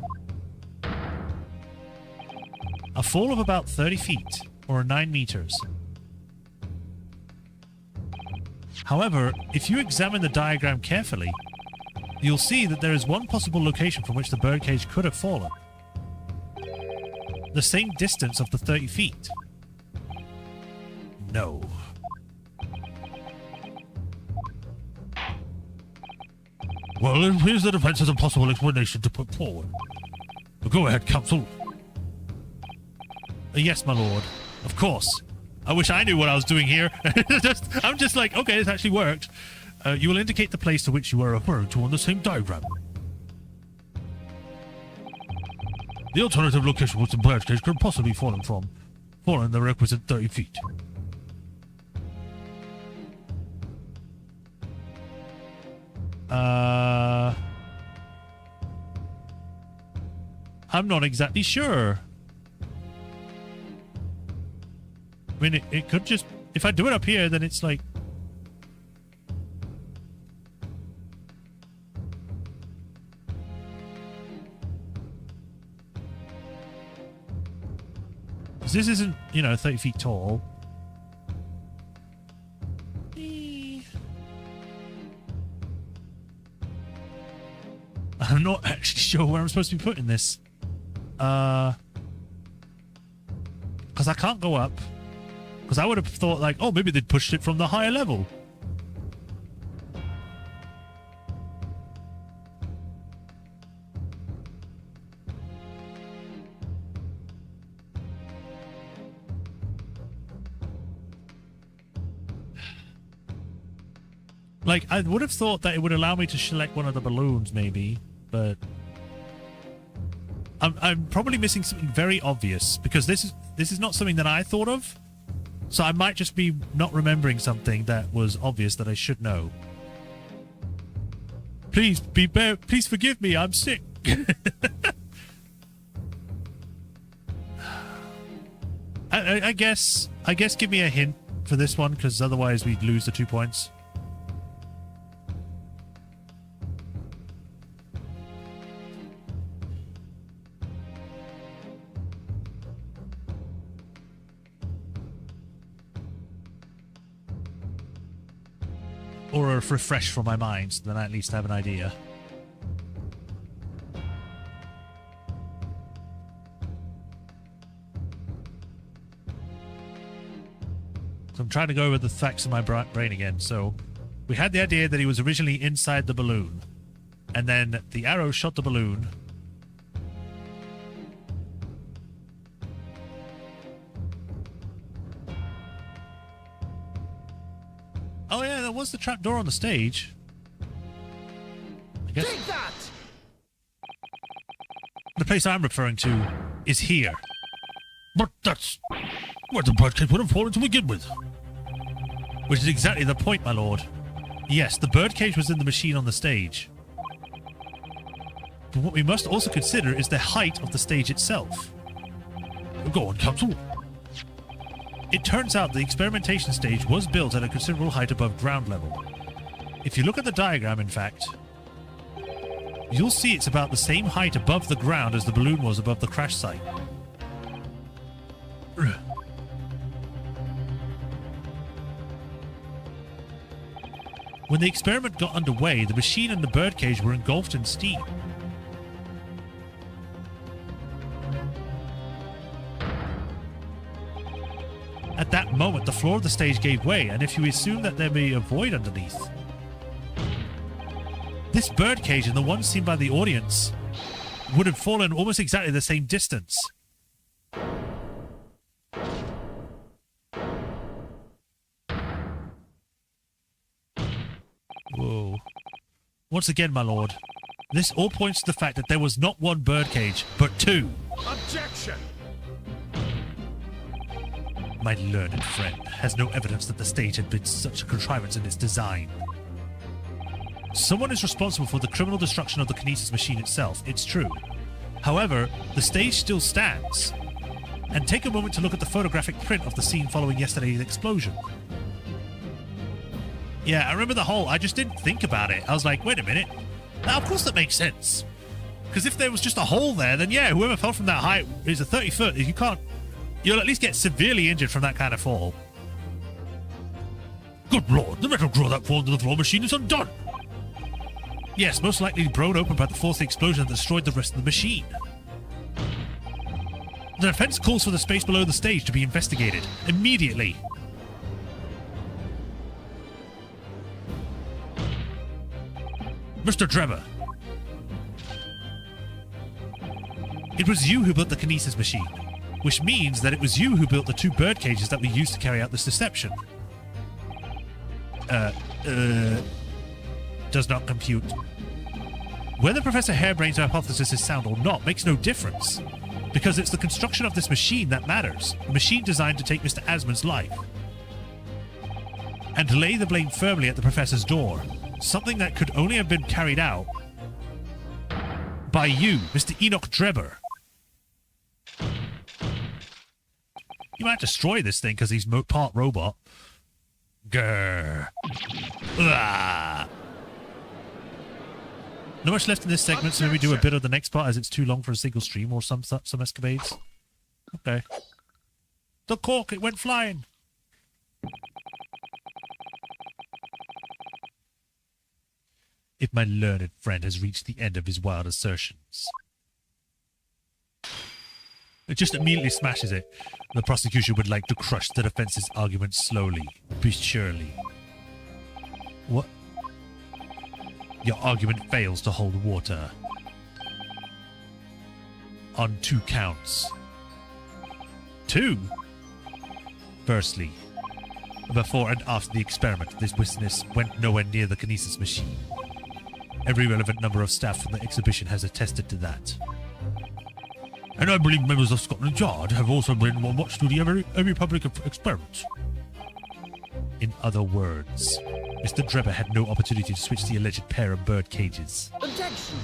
A: A fall of about 30 feet, or 9 meters. However, if you examine the diagram carefully, you'll see that there is one possible location from which the birdcage could have fallen. The same distance of the 30 feet. No.
B: Well, it appears the defense has a possible explanation to put forward. But go ahead, counsel.
A: Yes, my lord. Of course. I wish I knew what I was doing here. I'm just like, okay, this actually worked. You will indicate the place to which you are referring to on the same diagram.
B: The alternative location which the birdcage could possibly fallen the requisite 30 feet.
A: I'm not exactly sure. I mean, it could just... If I do it up here, then it's like... This isn't, 30 feet tall. I'm not actually sure where I'm supposed to be putting this. Because I can't go up. Because I would have thought, like, oh, maybe they'd pushed it from the higher level. Like, I would have thought that it would allow me to select one of the balloons, maybe, but I'm probably missing something very obvious because this is not something that I thought of, so I might just be not remembering something that was obvious that I should know. Please please forgive me. I'm sick. I guess give me a hint for this one because otherwise we'd lose the 2 points. Or a refresh from my mind, so then I at least have an idea. So I'm trying to go over the facts in my brain again. So we had the idea that he was originally inside the balloon, and then the arrow shot the balloon. Oh yeah, that was the trapdoor on the stage. I guess
C: Take that!
A: the place I'm referring to is here.
B: But that's where the birdcage would have fallen to begin with.
A: Which is exactly the point, my lord. Yes, the birdcage was in the machine on the stage. But what we must also consider is the height of the stage itself.
B: Go on, counsel.
A: It turns out the experimentation stage was built at a considerable height above ground level. If you look at the diagram, in fact, you'll see it's about the same height above the ground as the balloon was above the crash site. When the experiment got underway, the machine and the birdcage were engulfed in steam. At that moment, the floor of the stage gave way, and if you assume that there may be a void underneath, this birdcage and the one seen by the audience would have fallen almost exactly the same distance. Whoa. Once again, my lord, this all points to the fact that there was not one birdcage, but two.
C: Objection!
A: My learned friend has no evidence that the stage had been such a contrivance in its design. Someone is responsible for the criminal destruction of the Kinesis machine itself, it's true. However, the stage still stands. And take a moment to look at the photographic print of the scene following yesterday's explosion. Yeah, I remember I just didn't think about it. I was like, wait a minute. Now, of course that makes sense. Because if there was just a hole there, then yeah, whoever fell from that height is a 30-foot. You'll at least get severely injured from that kind of fall.
B: Good lord, the metal drawer that formed in the floor machine is undone.
A: Yes, most likely blown open by the force of the explosion that destroyed the rest of the machine. The defense calls for the space below the stage to be investigated immediately.
B: Mr. Drebber.
A: It was you who built the Kinesis machine, which means that it was you who built the 2 bird cages that we used to carry out this deception. Does not compute. Whether Professor Harebrain's hypothesis is sound or not makes no difference, because it's the construction of this machine that matters, a machine designed to take Mr. Asmund's life. And to lay the blame firmly at the Professor's door, something that could only have been carried out by you, Mr. Enoch Drebber. You might destroy this thing because he's part robot. Grrr. Ah. Not much left in this segment, so maybe do a bit of the next part as it's too long for a single stream or some escapades. Okay. The cork, it went flying. If my learned friend has reached the end of his wild assertions. It just immediately smashes it. The prosecution would like to crush the defense's argument slowly, but surely. What? Your argument fails to hold water. On 2 counts. 2? Firstly, before and after the experiment, this witness went nowhere near the Kinesis machine. Every relevant number of staff from the exhibition has attested to that.
B: And I believe members of Scotland Yard have also been on watch to the every public experiment.
A: In other words, Mr. Drebber had no opportunity to switch the alleged pair of bird cages.
C: Objection!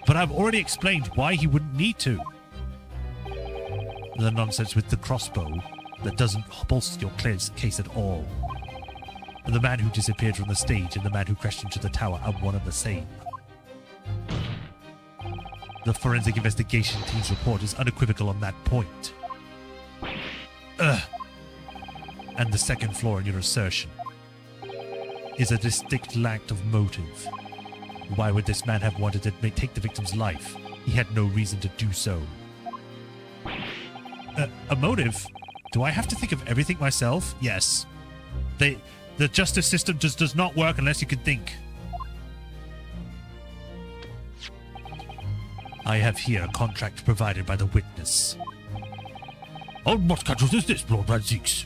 A: But I've already explained why he wouldn't need to. The nonsense with the crossbow that doesn't bolster your case at all. The man who disappeared from the stage and the man who crashed into the tower are one and the same. The forensic investigation team's report is unequivocal on that point. And the second flaw in your assertion is a distinct lack of motive. Why would this man have wanted to take the victim's life? He had no reason to do so. A motive? Do I have to think of everything myself? Yes. The justice system just does not work unless you can think. I have here a contract provided by the witness.
B: On what casuals is this, Lord Radzeeks?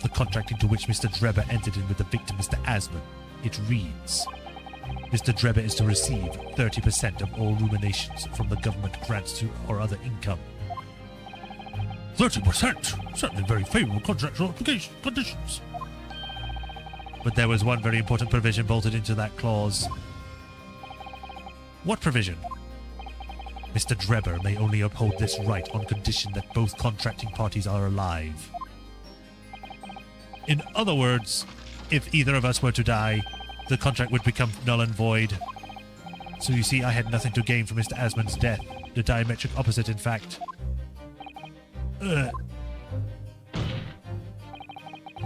A: The contract into which Mr. Drebber entered in with the victim, Mr. Asmund. It reads, Mr. Drebber is to receive 30% of all ruminations from the government grants to or other income.
B: 30%? Certainly very favourable contractual conditions.
A: But there was one very important provision bolted into that clause. What provision? Mr. Drebber may only uphold this right on condition that both contracting parties are alive. In other words, if either of us were to die, the contract would become null and void. So you see, I had nothing to gain from Mr. Asmund's death. The diametric opposite, in fact.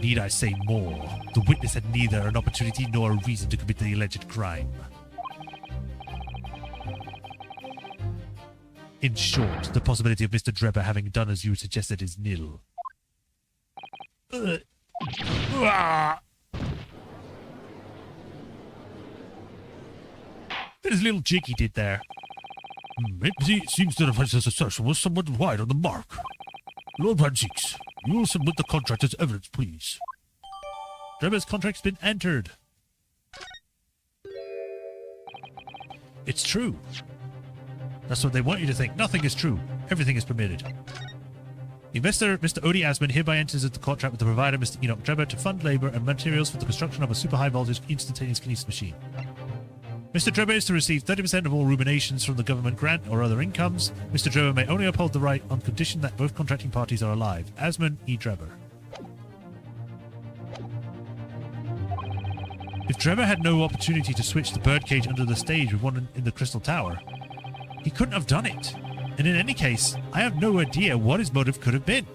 A: Need I say more? The witness had neither an opportunity nor a reason to commit the alleged crime. In short, the possibility of Mr. Drebber having done as you suggested is nil. Bit of little jig he did there.
B: It seems the defense's assertion was somewhat wide on the mark. Lord Radzeeks, you will submit the contract as evidence, please.
A: Drebber's contract's been entered. It's true. That's what they want you to think. Nothing is true. Everything is permitted. Investor Mr. Odie Asman hereby enters into the contract with the provider Mr. Enoch Drebber to fund labor and materials for the construction of a super high voltage instantaneous kinesis machine. Mr. Drebber is to receive 30% of all ruminations from the government grant or other incomes. Mr. Drebber may only uphold the right on condition that both contracting parties are alive. Asman E. Drebber. If Drebber had no opportunity to switch the birdcage under the stage with one in the Crystal Tower, he couldn't have done it. And in any case, I have no idea what his motive could have been.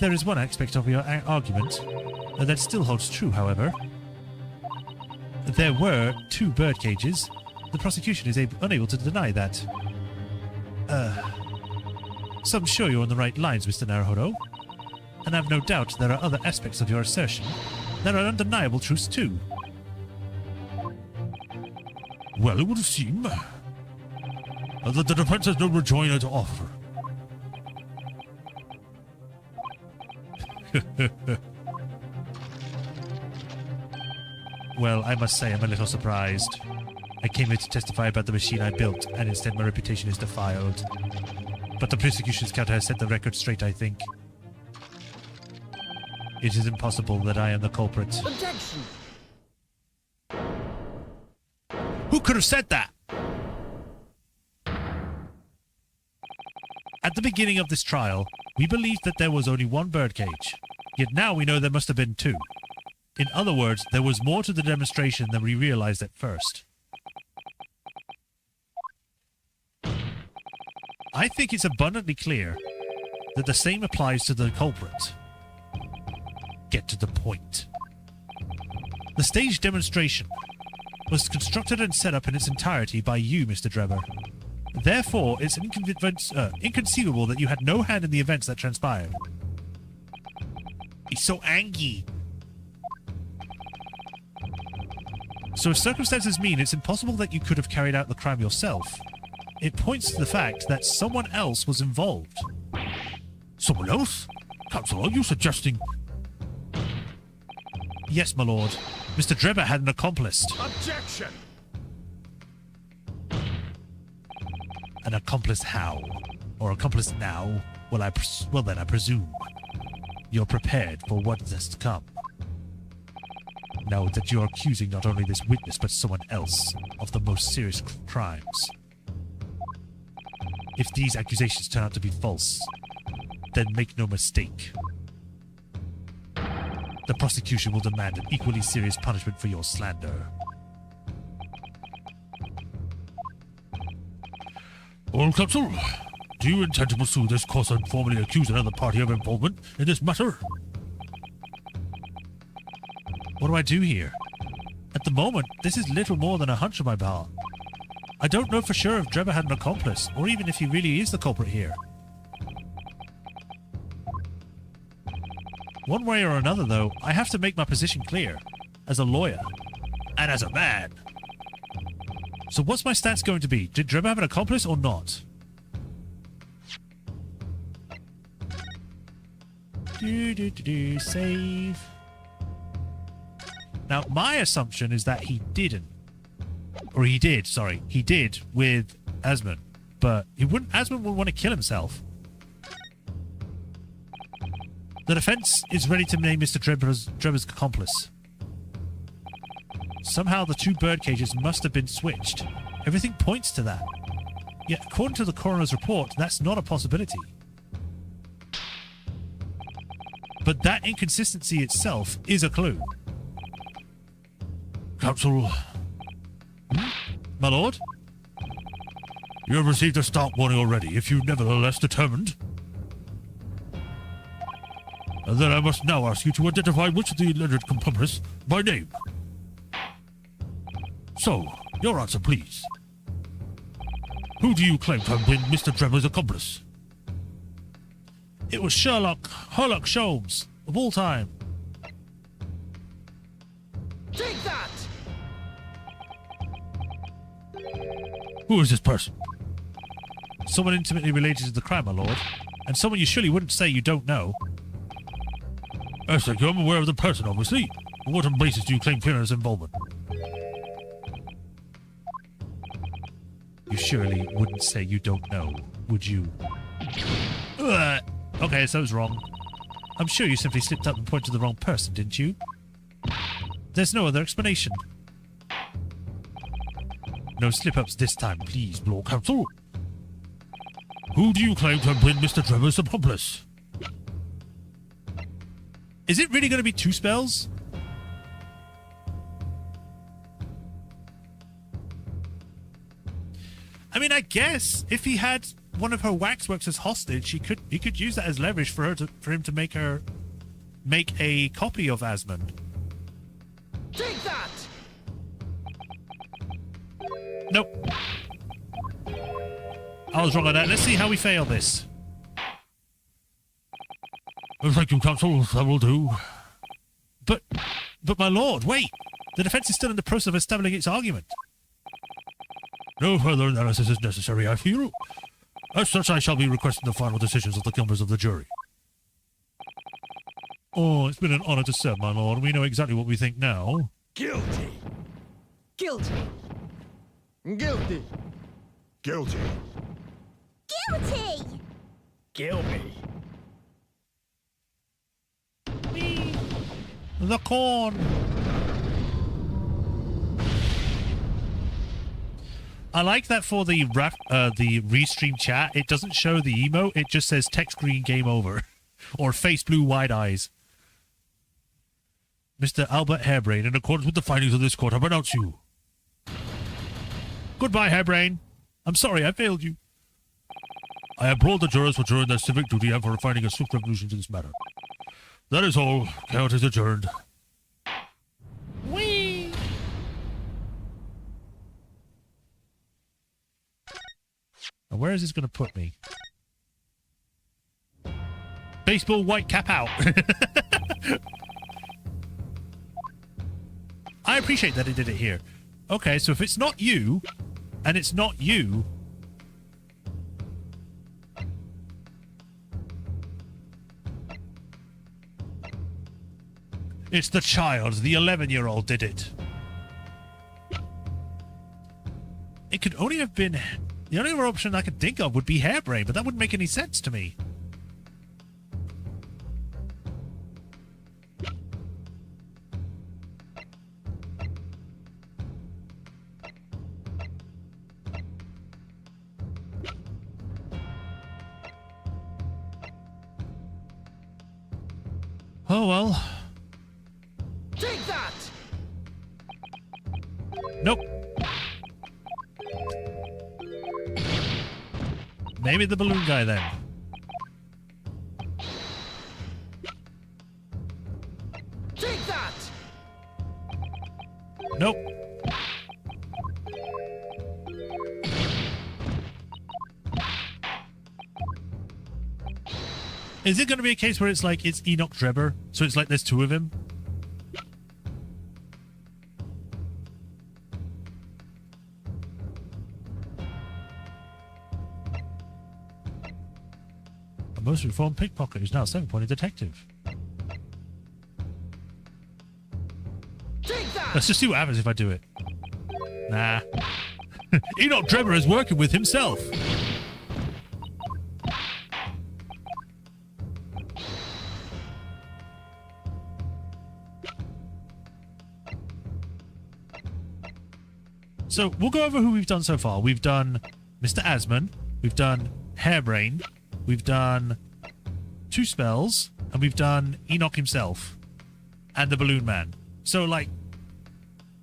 A: There is one aspect of your argument that still holds true, however. There were 2 bird cages. The prosecution is unable to deny that. So I'm sure you're on the right lines, Mr. Naruhodo. And I have no doubt there are other aspects of your assertion that are undeniable truths too.
B: Well, it would seem that the defense has no rejoinder to offer.
A: Well, I must say I'm a little surprised. I came here to testify about the machine I built, and instead my reputation is defiled. But the prosecution's counter has set the record straight, I think. It is impossible that I am the culprit.
C: Objection!
A: Who could have said that? At the beginning of this trial, we believed that there was only 1 birdcage. Yet now we know there must have been 2. In other words, there was more to the demonstration than we realized at first. I think it's abundantly clear that the same applies to the culprit. Get to the point. The stage demonstration was constructed and set up in its entirety by you, Mr. Drebber. Therefore, it's inconceivable that you had no hand in the events that transpired. He's so angry. So if circumstances mean it's impossible that you could have carried out the crime yourself, it points to the fact that someone else was involved.
B: Someone else? Counsel, are you suggesting...
A: Yes, my lord. Mr. Drebber had an accomplice.
B: Objection!
A: An accomplice how? Or accomplice now? Well then, I presume you're prepared for what is to come. Now that you're accusing not only this witness but someone else of the most serious crimes. If these accusations turn out to be false, then make no mistake. The prosecution will demand an equally serious punishment for your slander.
B: Well, counsel, do you intend to pursue this course and formally accuse another party of involvement in this matter?
A: What do I do here? At the moment, this is little more than a hunch on my part. I don't know for sure if Drebber had an accomplice, or even if he really is the culprit here. One way or another, though, I have to make my position clear, as a lawyer, and as a man. So what's my stance going to be? Did Drebber have an accomplice or not? Save. Now, my assumption is that he didn't. Or he did, sorry. He did with Asman. But Asman would want to kill himself. The defense is ready to name Mr. Drebber's accomplice. Somehow the 2 bird cages must have been switched. Everything points to that. Yet, according to the coroner's report, that's not a possibility. But that inconsistency itself is a clue.
B: Counsel,
A: My lord?
B: you have received a start warning already, if you nevertheless determined. And then I must now ask you to identify which of the alleged accomplices by name. So, your answer, please. Who do you claim to have been Mr. Drebber's accomplice?
A: It was Sherlock Sholmes, of all time.
C: Take that!
B: Who is this person?
A: Someone intimately related to the crime, my lord. And someone you surely wouldn't say you don't know.
B: Yes, thank you. I'm aware of the person, obviously. On what basis do you claim criminal's involvement?
A: You surely wouldn't say you don't know, would you? Okay, so I was wrong. I'm sure you simply slipped up and pointed to the wrong person, didn't you? There's no other explanation. No slip-ups this time, please, Lord Counsel.
B: Who do you claim to have been Mr. Drebber's accomplice?
A: Is it really going to be 2 spells? I mean, I guess if he had one of her waxworks as hostage, he could use that as leverage for him to make a copy of Asmund.
C: Take that!
A: Nope. I was wrong on that. Let's see how we fail this.
B: Thank you, Counsel. That will do.
A: But my lord, wait. The defense is still in the process of establishing its argument.
B: No further analysis is necessary, I feel. As such, I shall be requesting the final decisions of the members of the jury.
A: Oh, it's been an honor to serve, my lord. We know exactly what we think now.
C: Guilty. Guilty. Guilty.
D: Guilty.
E: Guilty!
C: Kill me.
A: The corn. I like that for the restream chat, it doesn't show the emote, it just says text green game over. Or face blue wide eyes.
B: Mr. Albert Harebrain, in accordance with the findings of this court, I pronounce you.
A: Goodbye, Harebrain. I'm sorry I failed you.
B: I applaud the jurors for doing their civic duty and for finding a swift resolution to this matter. That is all. Count is adjourned.
A: Whee! Now, where is this going to put me? Baseball white cap out. I appreciate that it did it here. Okay, so if it's not you, and it's not you... It's the child, the 11-year-old did it. It could only have been... The only other option I could think of would be Harebrain, but that wouldn't make any sense to me. Oh well.
C: Take that!
A: Nope. Maybe the balloon guy then.
C: Take that!
A: Nope. Is it going to be a case where it's like it's Enoch Drebber, so it's like there's 2 of him? A most reformed pickpocket who's now a 7-pointed detective.
C: Take that!
A: Let's just see what happens if I do it. Nah. Enoch Drebber is working with himself. So we'll go over who we've done so far. We've done Mr. Asmund, we've done Harebrain, we've done 2 spells, and we've done Enoch himself and the Balloon Man. So like,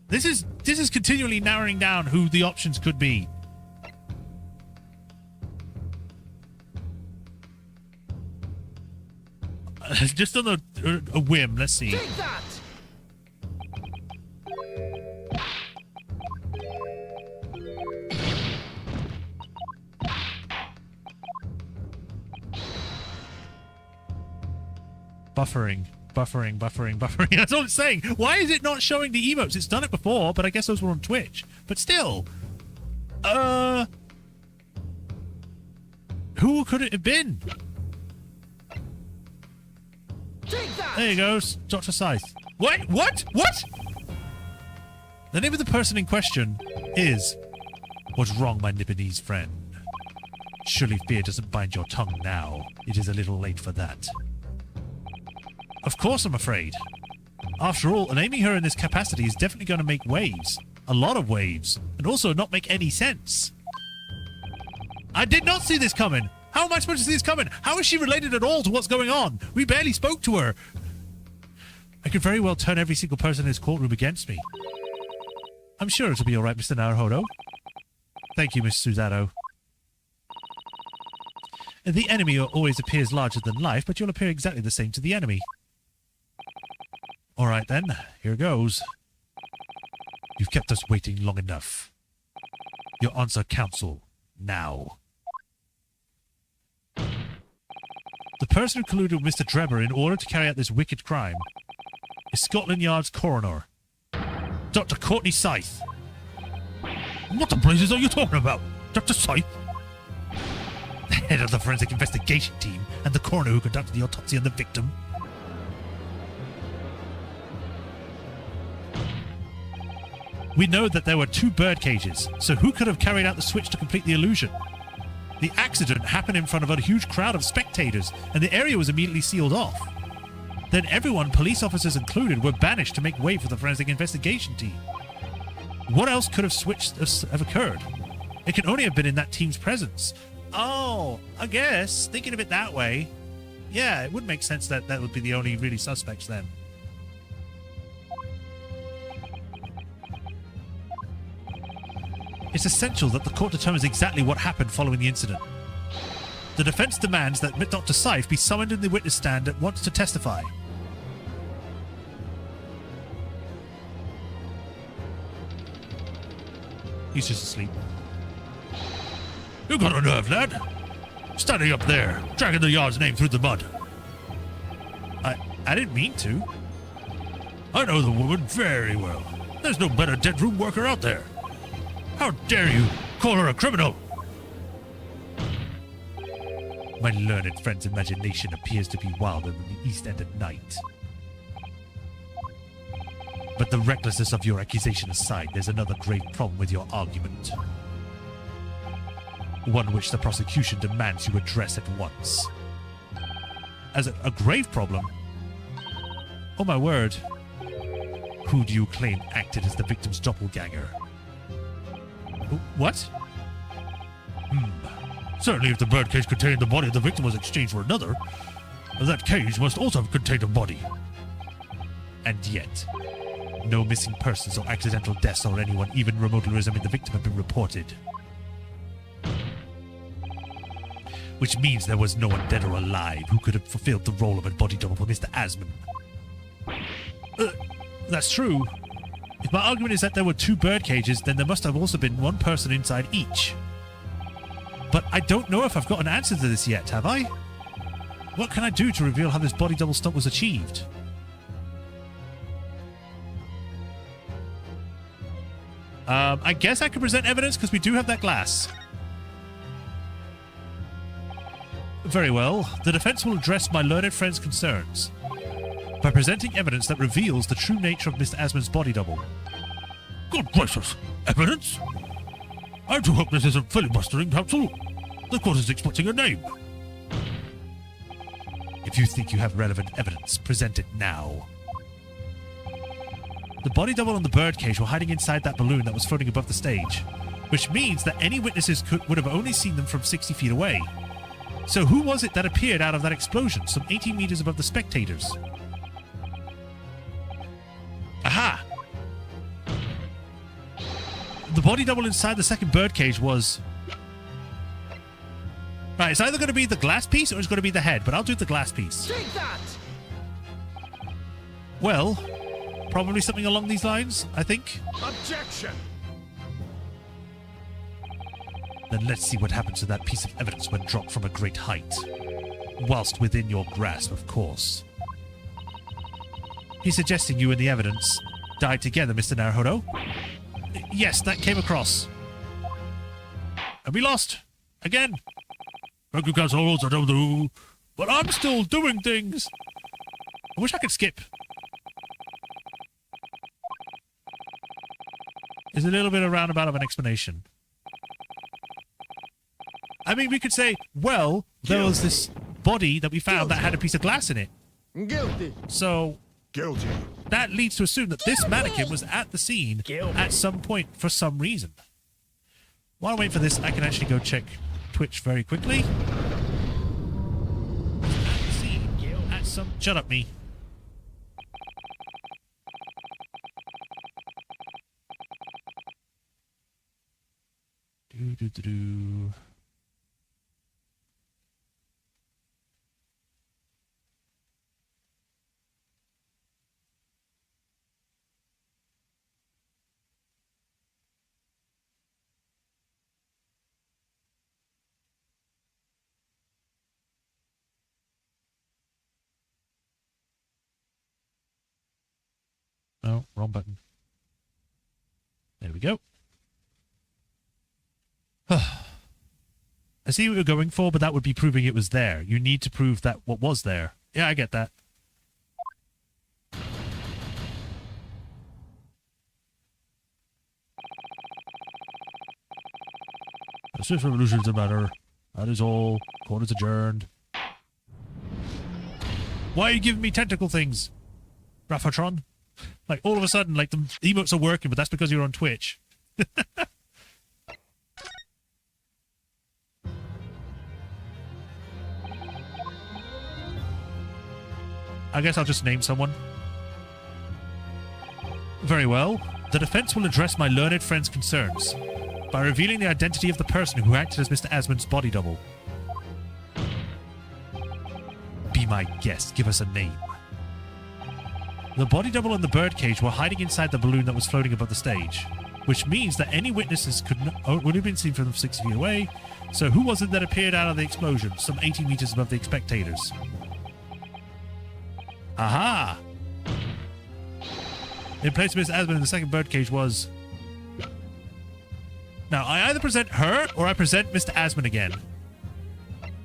A: this is continually narrowing down who the options could be. Just on a whim, let's see.
C: Take that!
A: Buffering. That's all it's saying. Why is it not showing the emotes? It's done it before, but I guess those were on Twitch. But still. Who could it have been?
C: Take that!
A: There you go, Dr. Scythe. What? The name of the person in question is... What's wrong, my Nibonese friend? Surely fear doesn't bind your tongue now. It is a little late for that. Of course I'm afraid. After all, naming her in this capacity is definitely going to make waves. A lot of waves. And also not make any sense. I did not see this coming. How am I supposed to see this coming? How is she related at all to what's going on? We barely spoke to her. I could very well turn every single person in this courtroom against me. I'm sure it'll be all right, Mr. Naruhodo. Thank you, Miss Suzato. The enemy always appears larger than life, but you'll appear exactly the same to the enemy. All right, then. Here goes. You've kept us waiting long enough. Your answer, counsel, now. The person who colluded with Mr. Drebber in order to carry out this wicked crime is Scotland Yard's coroner, Dr. Courtney Scythe.
B: What the blazes are you talking about? Dr. Scythe?
A: The head of the forensic investigation team and the coroner who conducted the autopsy on the victim. We know that there were 2 bird cages, so who could have carried out the switch to complete the illusion? The accident happened in front of a huge crowd of spectators, and the area was immediately sealed off. Then everyone, police officers included, were banished to make way for the forensic investigation team. What else could have occurred? It can only have been in that team's presence. Oh, I guess, thinking of it that way, yeah, it would make sense that that would be the only really suspects then. It's essential that the court determines exactly what happened following the incident. The defense demands that Dr. Scythe be summoned in the witness stand at once to testify. He's just asleep.
B: You got a nerve, lad. Standing up there, dragging the Yard's name through the mud.
A: I didn't mean to.
B: I know the woman very well. There's no better dead room worker out there. How dare you call her a criminal?
A: My learned friend's imagination appears to be wilder than the East End at night. But the recklessness of your accusation aside, there's another grave problem with your argument. One which the prosecution demands you address at once. As a grave problem? Oh my word. Who do you claim acted as the victim's doppelganger? What?
B: Certainly if the bird cage contained the body of the victim was exchanged for another, that cage must also have contained a body.
A: And yet, no missing persons or accidental deaths or anyone even remotely resembling the victim have been reported. Which means there was no one dead or alive who could have fulfilled the role of a body double for Mr. Asman. That's true. If my argument is that there were 2 bird cages, then there must have also been 1 person inside each. But I don't know if I've got an answer to this yet, have I? What can I do to reveal how this body double stunt was achieved? I guess I could present evidence because we do have that glass. Very well. The defense will address my learned friend's concerns by presenting evidence that reveals the true nature of Mr. Asman's body double.
B: Good gracious! Evidence? I do hope this isn't filibustering, counsel. The court is expecting a name.
A: If you think you have relevant evidence, present it now. The body double and the bird cage were hiding inside that balloon that was floating above the stage, which means that any witnesses would have only seen them from 60 feet away. So who was it that appeared out of that explosion, some 18 meters above the spectators? Aha! The body double inside the second bird cage was... Right, it's either going to be the glass piece or it's going to be the head, but I'll do the glass piece.
C: Take that!
A: Well, probably something along these lines, I think.
C: Objection!
A: Then let's see what happens to that piece of evidence when dropped from a great height. Whilst within your grasp, of course. He's suggesting you and the evidence died together, Mr. Naruhodo. Yes, that came across. And we lost. Again.
B: Thank you, counsel.
A: But I'm still doing things. I wish I could skip. There's a little bit of roundabout of an explanation. I mean, we could say, well, there was this body that we found that had a piece of glass in it.
C: Guilty.
A: So
D: Guilty.
A: that leads to assume that this mannequin was at the scene at some point for some reason. While I wait for this, I can actually go check Twitch very quickly. At the scene, at some... Shut up, me. Do. No, wrong button. There we go. I see what you're going for, but that would be proving it was there. You need to prove that what was there. Yeah, I get that.
B: A swift revolution is a matter. That is all. Court is adjourned.
A: Why are you giving me tentacle things, Raffatron? Like, all of a sudden, like, the emotes are working, but that's because you're on Twitch. I guess I'll just name someone. Very well. The defense will address my learned friend's concerns by revealing the identity of the person who acted as Mr. Asmund's body double. Be my guest. Give us a name. The body double and the birdcage were hiding inside the balloon that was floating above the stage, which means that any witnesses would have been seen from 6 feet away. So who was it that appeared out of the explosion, some 80 meters above the spectators? Aha! In place of Miss Asmund in the second birdcage was... Now, I either present her or I present Mr. Asmund again.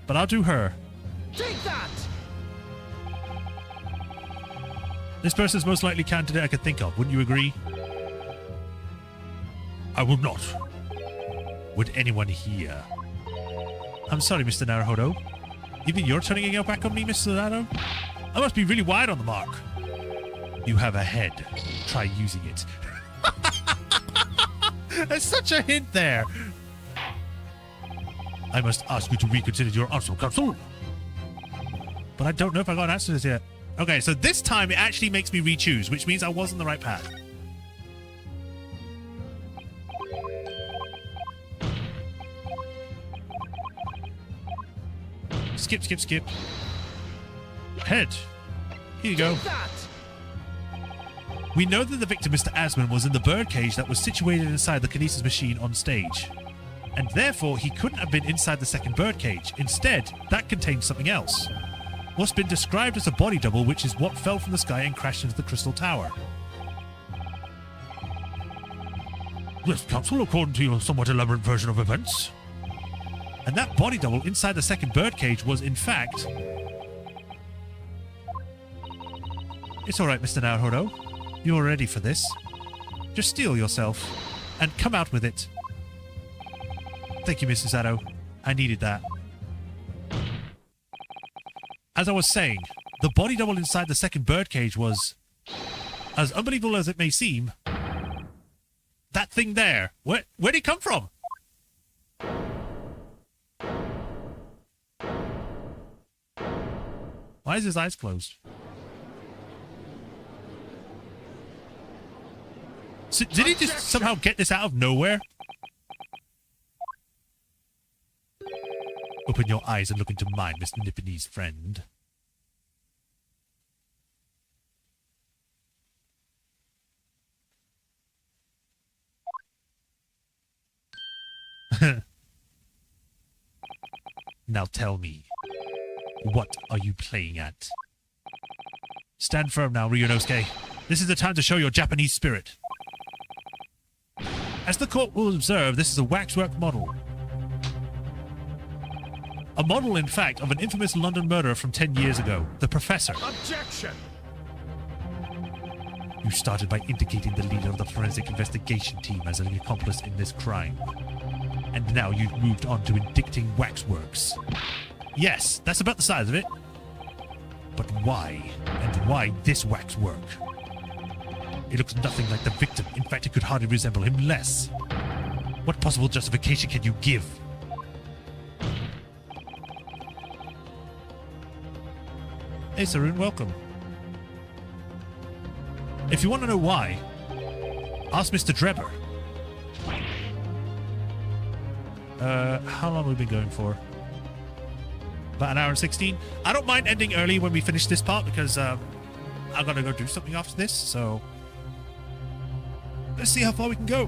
A: But I'll do her.
C: Take that!
A: This person's most likely candidate I could think of, wouldn't you agree?
B: I will not.
A: Would anyone here? I'm sorry, Mr. Naruhodo. Even you're turning your back on me, Mr. Naruhodo? I must be really wide on the mark. You have a head. Try using it. There's such a hint there.
B: I must ask you to reconsider your answer, Counsel.
A: But I don't know if I got an answer to this yet. Okay, so this time it actually makes me re-choose, which means I was on the right path. Skip, skip, skip. Head. Here you go.
C: Take that!
A: We know that the victim, Mr. Asmund, was in the birdcage that was situated inside the kinesis machine on stage. And therefore, he couldn't have been inside the second birdcage. Instead, that contained something else. What's been described as a body double, which is what fell from the sky and crashed into the crystal tower.
B: Yes, Counsel, according to your somewhat elaborate version of events.
A: And that body double inside the second birdcage was, in fact... It's alright, Mr. Naruhodo. You're ready for this. Just steel yourself and come out with it. Thank you, Mrs. Zado. I needed that. As I was saying, the body double inside the second birdcage was, as unbelievable as it may seem, that thing there. Where'd it come from? Why is his eyes closed? So, did he just somehow get this out of nowhere? Open your eyes and look into mine, Mr. Nipponese friend. Now tell me, what are you playing at? Stand firm now, Ryunosuke. This is the time to show your Japanese spirit. As the court will observe, this is a waxwork model. A model, in fact, of an infamous London murderer from 10 years ago, the Professor.
D: Objection!
A: You started by indicating the leader of the forensic investigation team as an accomplice in this crime. And now you've moved on to indicting waxworks. Yes, that's about the size of it. But why? And why this waxwork? It looks nothing like the victim. In fact, it could hardly resemble him less. What possible justification can you give? Hey, Saroon, welcome. If you want to know why, ask Mr. Drebber. How long have we been going for? About an hour and 16. I don't mind ending early when we finish this part because I gotta go do something after this, so let's see how far we can go.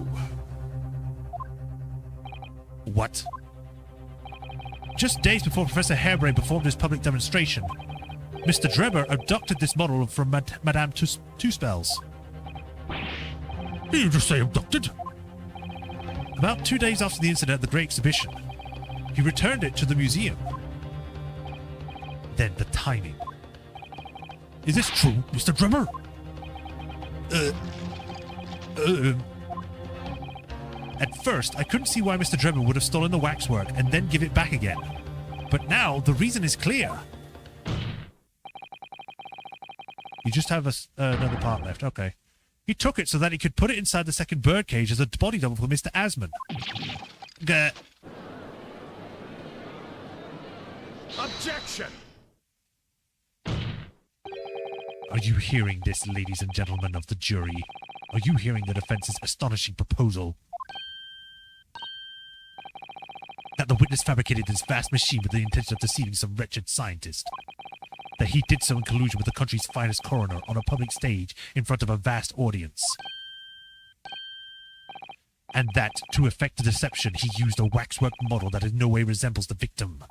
A: What? Just days before Professor Harebrain performed his public demonstration, Mr. Drebber abducted this model from Madame Two Spells.
B: Did you just say abducted?
A: About 2 days after the incident at the Great Exhibition, he returned it to the museum. Then the timing.
B: Is this true, Mr. Drebber?
A: At first, I couldn't see why Mr. Drebber would have stolen the waxwork and then give it back again. But now, the reason is clear. You just have another part left. Okay. He took it so that he could put it inside the second birdcage as a body double for Mr. Asman. Gah.
C: Objection!
A: Are you hearing this, ladies and gentlemen of the jury? Are you hearing the defense's astonishing proposal? That the witness fabricated this vast machine with the intention of deceiving some wretched scientist. That he did so in collusion with the country's finest coroner on a public stage in front of a vast audience. And that, to effect the deception, he used a waxwork model that in no way resembles the victim.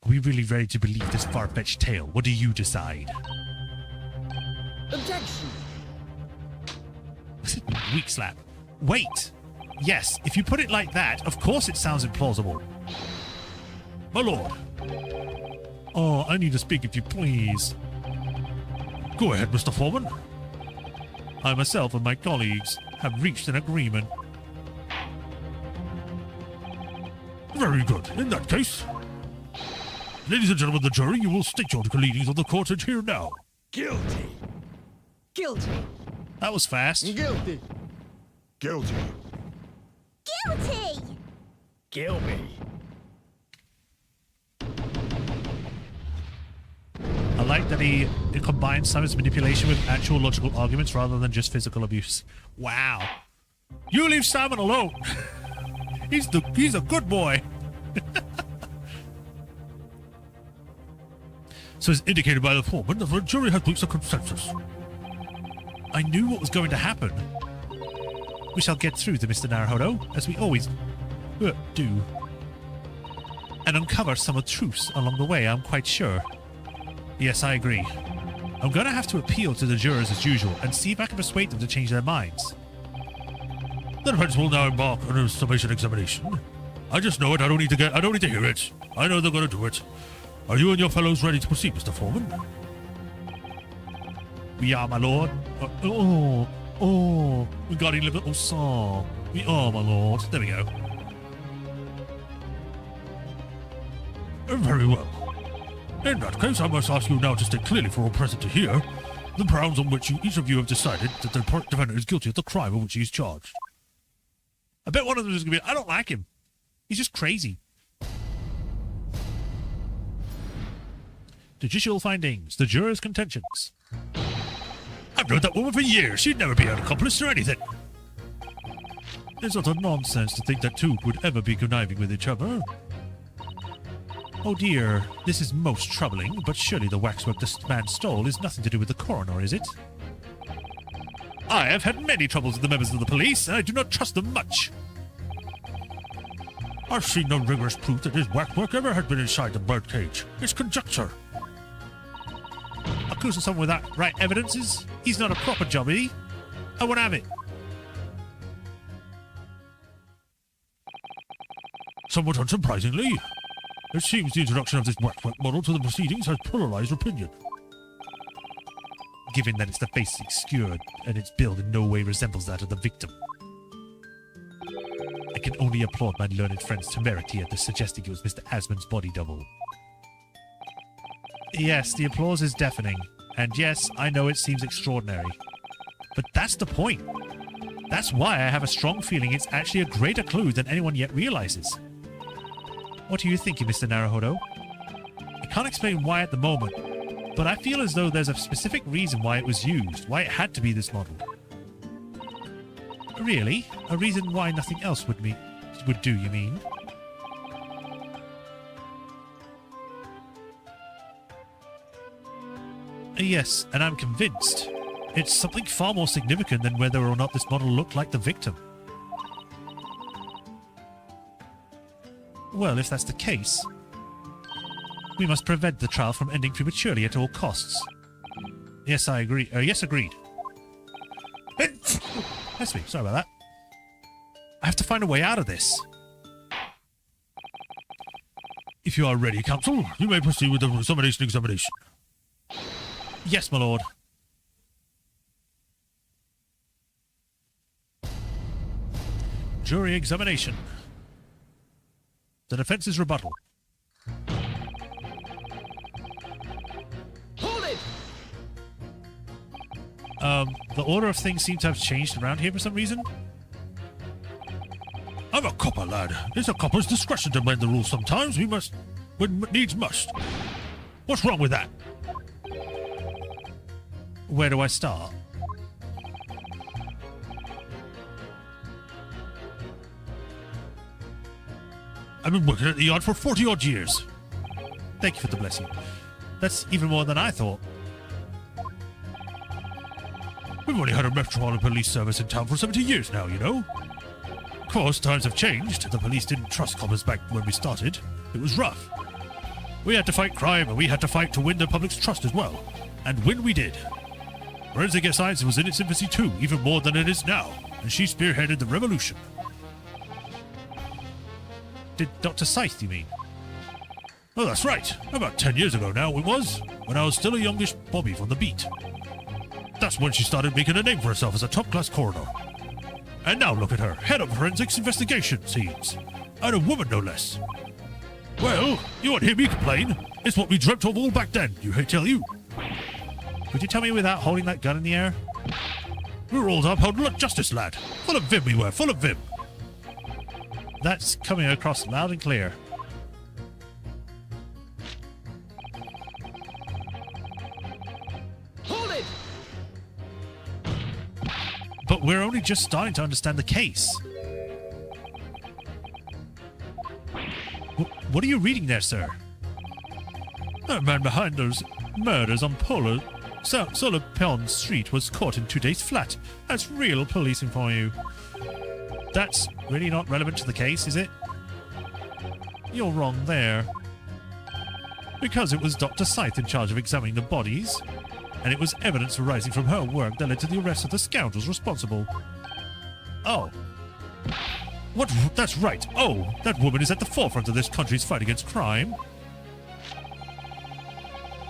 A: Are we really ready to believe this far-fetched tale? What do you decide?
C: Objection!
A: Weak slap. Wait! Yes, if you put it like that, of course it sounds implausible.
B: My lord.
A: Oh, I need to speak if you please.
B: Go ahead, Mr. Foreman.
A: I myself and my colleagues have reached an agreement.
B: Very good. In that case, ladies and gentlemen of the jury, you will state your leadings of the court here now.
C: Guilty!
D: Guilty.
A: That was fast.
C: Guilty!
E: Guilty.
D: Guilty!
C: Kill me!
A: I like that he combines Simon's manipulation with actual logical arguments rather than just physical abuse. Wow. You leave Simon alone. He's a good boy.
B: So as indicated by the foreman, the jury has reached a consensus.
A: I knew what was going to happen. We shall get through to Mr. Naruhodo, as we always do. And uncover some of the truths along the way, I'm quite sure. Yes, I agree. I'm going to have to appeal to the jurors as usual and see if I can persuade them to change their minds.
B: The defense will now embark on a summation examination. I just know it. I don't need to hear it. I know they're going to do it. Are you and your fellows ready to proceed, Mr. Foreman?
A: We are, my lord. We got a little song. We are, my lord. There we go.
B: Very well. In that case, I must ask you now to state clearly for all present to hear the grounds on which each of you have decided that the defendant is guilty of the crime of which he is charged.
A: I bet one of them is going to be, I don't like him. He's just crazy. Judicial findings. The jurors' contentions.
B: I've known that woman for years. She'd never be an accomplice or anything.
A: It's utter nonsense to think that two would ever be conniving with each other. Oh dear, this is most troubling, but surely the waxwork this man stole is nothing to do with the coroner, is it? I have had many troubles with the members of the police, and I do not trust them much.
B: I've seen no rigorous proof that his waxwork ever had been inside the birdcage. It's conjecture.
A: Accusing someone without right evidences? He's not a proper job, is he? I won't have it.
B: Somewhat unsurprisingly, it seems the introduction of this waxwork model to the proceedings has polarized opinion.
A: Given that its the face is obscured and its build in no way resembles that of the victim. can only applaud my learned friend's temerity at the suggesting it was Mr. Asmund's body double. Yes, the applause is deafening. And yes, I know it seems extraordinary. But that's the point. That's why I have a strong feeling it's actually a greater clue than anyone yet realizes. What are you thinking, Mr. Naruhodo? I can't explain why at the moment, but I feel as though there's a specific reason why it was used, why it had to be this model. Really? A reason why nothing else would do, you mean? Yes, and I'm convinced. It's something far more significant than whether or not this model looked like the victim. Well, if that's the case, we must prevent the trial from ending prematurely at all costs. Yes, I agree. Yes, agreed. That's me. Sorry about that. I have to find a way out of this.
B: If you are ready, Counsel, you may proceed with the examination.
A: Yes, my lord. Jury examination. The defense's rebuttal.
C: Hold it!
A: The order of things seem to have changed around here for some reason.
B: I'm a copper, lad. It's a copper's discretion to bend the rules sometimes. We must, when needs must. What's wrong with that?
A: Where do I start?
B: I've been working at the yard for 40-odd years.
A: Thank you for the blessing. That's even more than I thought.
B: We've only had a Metropolitan Police Service in town for 70 years now, you know. Of course, times have changed. The police didn't trust coppers back when we started. It was rough. We had to fight crime, and we had to fight to win the public's trust as well. And win we did. Forensic science was in its infancy too, even more than it is now, and she spearheaded the revolution.
A: Did Dr. Scythe, you mean?
B: Oh, that's right. About 10 years ago now it was, when I was still a youngish bobby from the beat. That's when she started making a name for herself as a top-class coroner. And now look at her, head of forensics investigation, seems. And a woman, no less. Well, you won't hear me complain. It's what we dreamt of all back then, I tell you.
A: Could you tell me without holding that gun in the air?
B: We were all to uphold justice, lad. Full of vim we were, full of vim.
A: That's coming across loud and clear.
C: Hold it!
A: But we're only just starting to understand the case. What are you reading there, sir?
B: That man behind those murders on Solar Pond Street was caught in 2 days flat.
A: That's real policing for you. That's really not relevant to the case, is it? You're wrong there. Because it was Dr. Scythe in charge of examining the bodies, and it was evidence arising from her work that led to the arrest of the scoundrels responsible. Oh.
B: What? That's right. Oh, that woman is at the forefront of this country's fight against crime.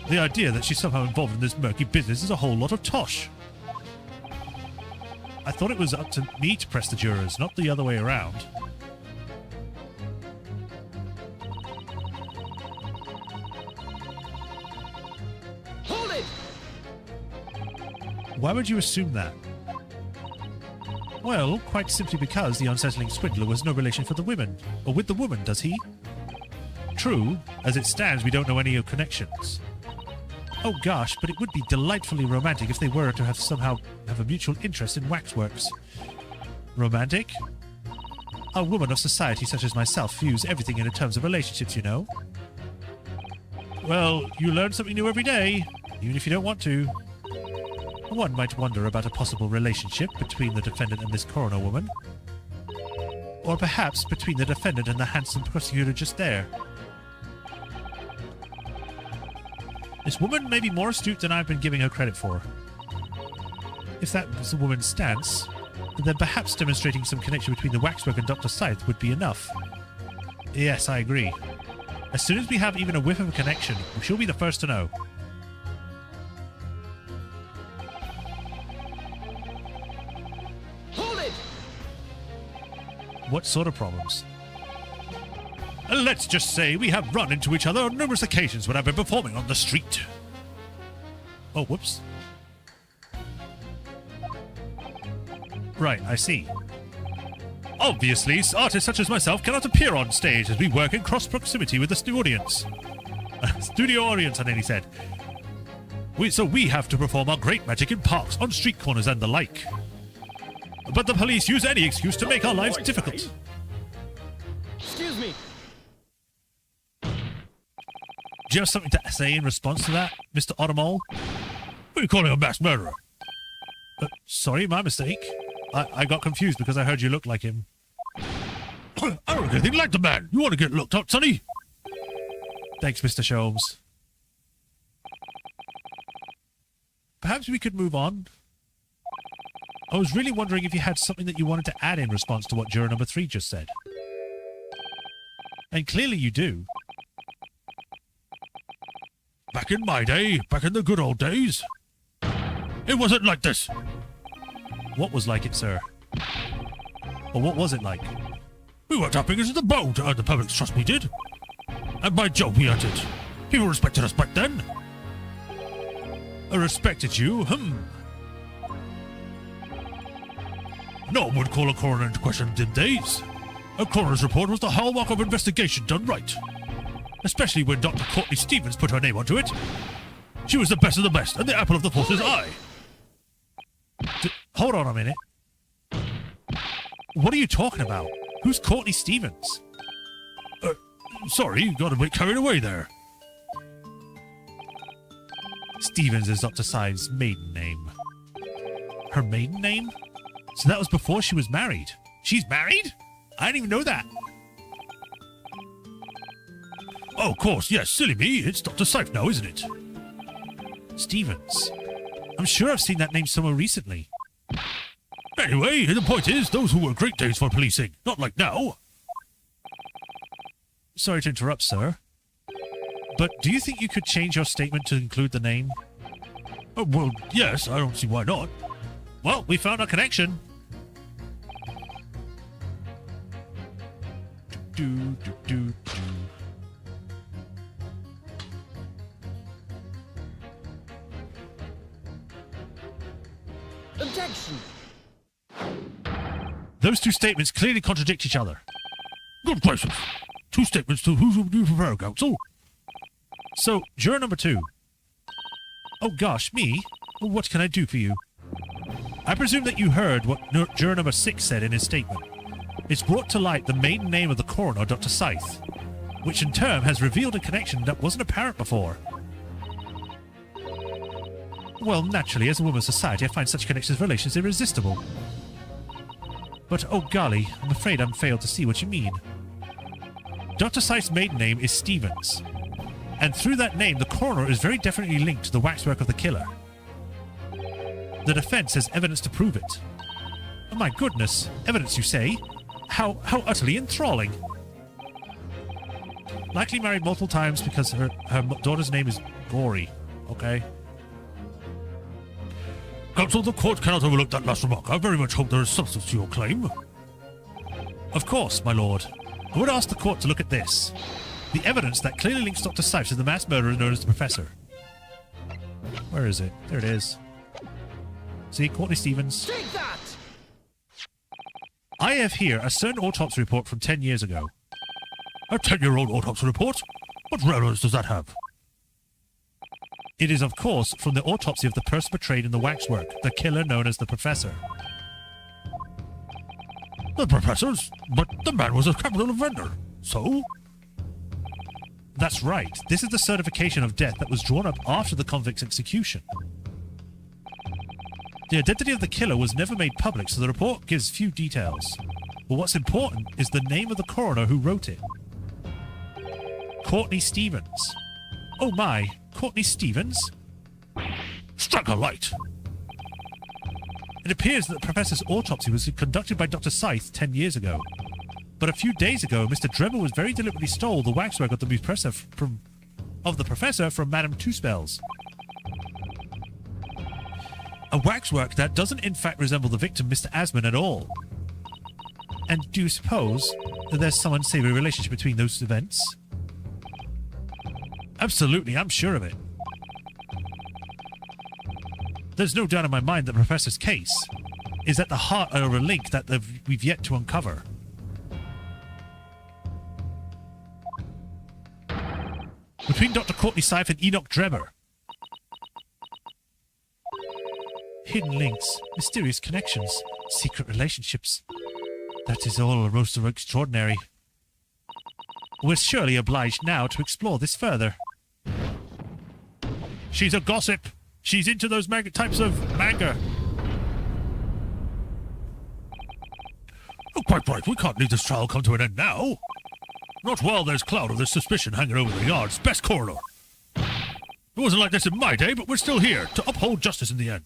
A: The idea that she's somehow involved in this murky business is a whole lot of tosh. I thought it was up to me to press the jurors, not the other way around.
C: Hold it!
A: Why would you assume that? Well, quite simply because the unsettling swindler was no relation for the women. Or with the woman, does he? True, as it stands we don't know any connections. Oh gosh, but it would be delightfully romantic if they were to have somehow have a mutual interest in waxworks. Romantic? A woman of society such as myself views everything in terms of relationships, you know. Well, you learn something new every day, even if you don't want to. One might wonder about a possible relationship between the defendant and this coroner woman. Or perhaps between the defendant and the handsome prosecutor just there. This woman may be more astute than I've been giving her credit for. If that was the woman's stance, then perhaps demonstrating some connection between the waxwork and Dr. Scythe would be enough. Yes, I agree. As soon as we have even a whiff of a connection, she'll be the first to know.
C: Hold it!
A: What sort of problems? Let's just say we have run into each other on numerous occasions when I've been performing on the street. Oh, whoops. Right, I see. Obviously, artists such as myself cannot appear on stage as we work in cross proximity with the studio audience. Studio audience, I nearly said. So we have to perform our great magic in parks, on street corners and the like. But the police use any excuse to make our lives difficult.
C: Excuse me.
A: Do you have something to say in response to that, Mr. Automole?
B: What are you calling a mass murderer?
A: Sorry, my mistake. I got confused because I heard you look like him.
B: I don't look anything like the man. You want to get looked up, sonny?
A: Thanks, Mr. Sholmes. Perhaps we could move on. I was really wondering if you had something that you wanted to add in response to what juror number 3 just said. And clearly you do.
B: Back in my day, back in the good old days, it wasn't like this.
A: What was like it, sir? Or what was it like?
B: We worked our fingers to the bone to earn the public's trust, we did. And by Jove, we earned it. People respected us back then.
A: I respected you,
B: No one would call a coroner into question in them days. A coroner's report was the hallmark of investigation done right. Especially when Dr. Courtney Stevens put her name onto it. She was the best of the best, and the apple of the force's eye.
A: Hold on a minute. What are you talking about? Who's Courtney Stevens?
B: Sorry, you got a bit carried away there.
A: Stevens is Dr. Syve's maiden name. Her maiden name? So that was before she was married. She's married? I didn't even know that.
B: Oh, of course, yes, silly me. It's Dr. Syfe now, isn't it?
A: Stevens. I'm sure I've seen that name somewhere recently.
B: Anyway, the point is, those were great days for policing. Not like now.
A: Sorry to interrupt, sir. But do you think you could change your statement to include the name?
B: Well, yes, I don't see why not.
A: Well, we found our connection. Do.
C: Objection.
A: Those two statements clearly contradict each other.
B: Good gracious. Two statements to who would you prefer, counsel?
A: So, juror number 2. Oh gosh, me? What can I do for you? I presume that you heard what juror number 6 said in his statement. It's brought to light the maiden name of the coroner, Dr. Scythe, which in turn has revealed a connection that wasn't apparent before. Well, naturally, as a woman's society, I find such connections and relations irresistible. But, oh golly, I'm afraid I'm failed to see what you mean. Dr. Scythe's maiden name is Stevens, and through that name, the coroner is very definitely linked to the waxwork of the killer. The defense has evidence to prove it. Oh my goodness, evidence you say? How utterly enthralling. Likely married multiple times because her daughter's name is Gory, okay?
B: Counsel, the court cannot overlook that last remark. I very much hope there is substance to your claim.
A: Of course, my lord. I would ask the court to look at this. The evidence that clearly links Dr. Sipes to the mass murderer known as the Professor. Where is it? There it is. See, Courtney Stevens.
C: Take that!
A: I have here a certain autopsy report from 10 years ago.
B: A 10-year-old autopsy report? What relevance does that have?
A: It is, of course, from the autopsy of the person portrayed in the waxwork, the killer known as the Professor.
B: The Professor's? But the man was a capital offender. So?
A: That's right. This is the certification of death that was drawn up after the convict's execution. The identity of the killer was never made public, so the report gives few details. But what's important is the name of the coroner who wrote it. Courtney Stevens. Oh my, Courtney Stevens?
B: Strike a light!
A: It appears that the Professor's autopsy was conducted by Dr. Scythe 10 years ago. But a few days ago, Mr. Drebber was very deliberately stole the waxwork of the Professor from Madame Two-Spells. A waxwork that doesn't in fact resemble the victim, Mr. Asman, at all. And do you suppose that there's some unsavory relationship between those events? Absolutely, I'm sure of it. There's no doubt in my mind that the Professor's case is at the heart of a link that we've yet to uncover. Between Dr. Courtney Syfe and Enoch Drebber. Hidden links, mysterious connections, secret relationships. That is all most extraordinary. We're surely obliged now to explore this further.
B: She's a gossip. She's into those types of manga. Oh, quite right. We can't leave this trial come to an end now. Not while there's cloud of this suspicion hanging over the yard's best corridor. It wasn't like this in my day, but we're still here to uphold justice in the end.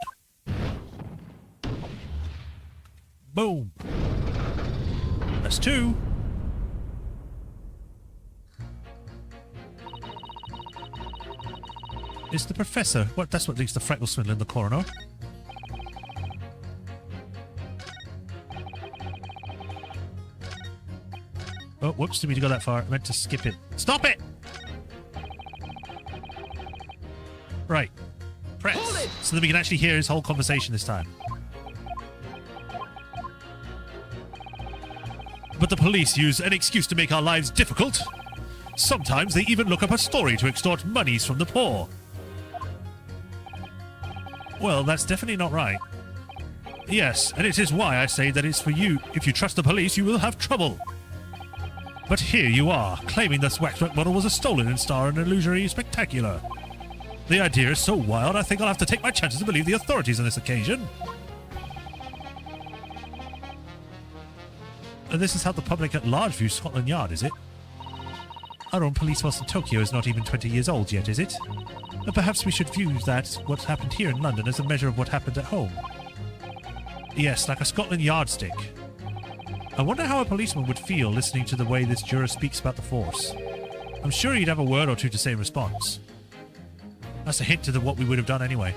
A: Boom. That's 2. It's the Professor. What? That's what leads to Freckle Swindle in the coroner. Oh, whoops, didn't mean to go that far. I meant to skip it. Stop it! Right. Press. So that we can actually hear his whole conversation this time. But the police use an excuse to make our lives difficult. Sometimes they even look up a story to extort monies from the poor. Well, that's definitely not right. Yes, and it is why I say that it's for you. If you trust the police, you will have trouble. But here you are, claiming this waxwork model was a stolen and star in an illusory spectacular. The idea is so wild, I think I'll have to take my chances and believe the authorities on this occasion. And this is how the public at large views Scotland Yard, is it? Our own police force in Tokyo is not even 20 years old yet, is it? But perhaps we should view that, what happened here in London, as a measure of what happened at home. Yes, like a Scotland Yard stick. I wonder how a policeman would feel listening to the way this juror speaks about the force. I'm sure he'd have a word or two to say in response. That's a hint to what we would have done anyway.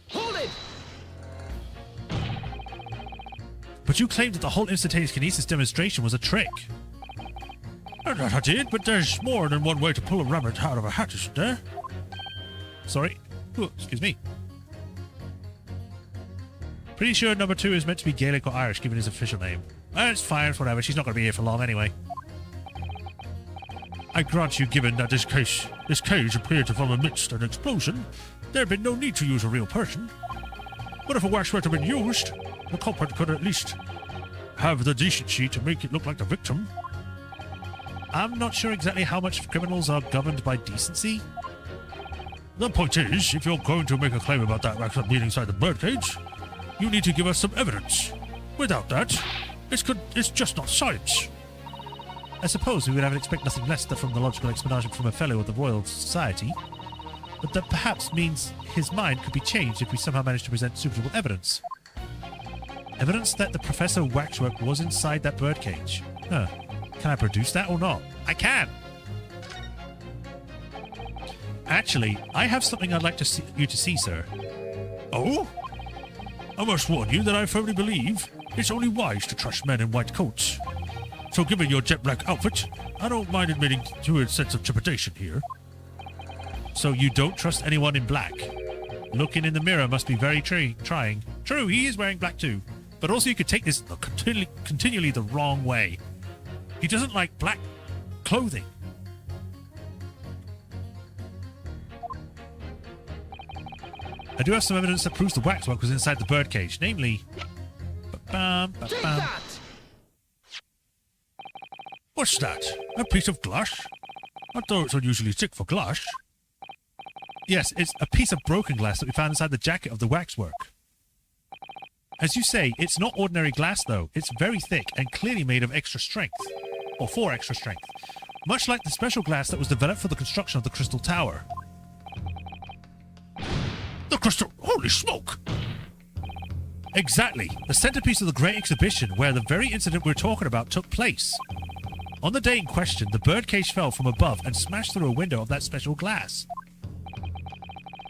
C: Hold it!
A: But you claimed that the whole instantaneous kinesis demonstration was a trick.
B: That I did, but there's more than one way to pull a rabbit out of a hat, isn't there?
A: Sorry. Oh, excuse me. Pretty sure number 2 is meant to be Gaelic or Irish, given his official name. It's fine, whatever. She's not going to be here for long anyway.
B: I grant you, given that this cage appeared to form amidst an explosion, there had been no need to use a real person. But if a waxwork had been used, the culprit could at least have the decency to make it look like the victim.
A: I'm not sure exactly how much criminals are governed by decency.
B: The point is, if you're going to make a claim about that waxwork being inside the birdcage, you need to give us some evidence. Without that, it's just not science.
A: I suppose we would have expect nothing less than from the logical explanation from a fellow of the Royal Society, but that perhaps means his mind could be changed if we somehow manage to present suitable evidence. Evidence that the Professor Waxwork was inside that birdcage. Huh. Can I produce that or not? I can! Actually, I have something I'd like you to see, sir.
B: Oh? I must warn you that I firmly believe it's only wise to trust men in white coats. So given your jet black outfit, I don't mind admitting to a sense of trepidation here.
A: So you don't trust anyone in black? Looking in the mirror must be very trying. True, he is wearing black too. But also you could take this continually the wrong way. He doesn't like black clothing. I do have some evidence that proves the waxwork was inside the birdcage, namely...
C: Take that!
B: What's that? A piece of glass? I thought it's unusually thick for glass.
A: Yes, it's a piece of broken glass that we found inside the jacket of the waxwork. As you say, it's not ordinary glass though. It's very thick and clearly made of extra strength. Or for extra strength. Much like the special glass that was developed for the construction of the Crystal Tower.
B: The crystal... Holy smoke!
A: Exactly. The centerpiece of the Great Exhibition where the very incident we're talking about took place. On the day in question, the birdcage fell from above and smashed through a window of that special glass.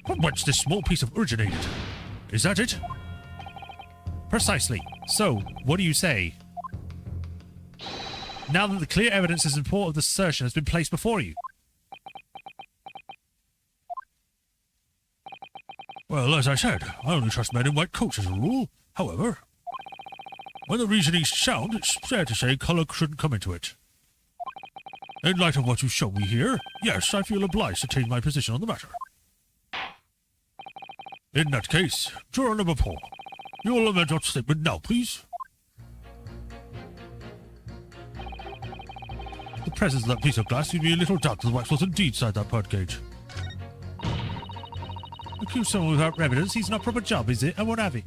B: From whence this small piece of originated? Is that it?
A: Precisely. So, what do you say? Now that the clear evidence in support of the assertion has been placed before you.
B: Well, as I said, I only trust men in white coats as a rule. However, when the reasoning's sound, it's fair to say colour shouldn't come into it. In light of what you've shown me here, yes, I feel obliged to change my position on the matter. In that case, juror number 4, you will amend your statement now, please. The presence of that piece of glass gave me a little doubt that the wax was indeed inside that birdcage.
A: Accuse someone without evidence, he's not proper job, is it? I won't have it.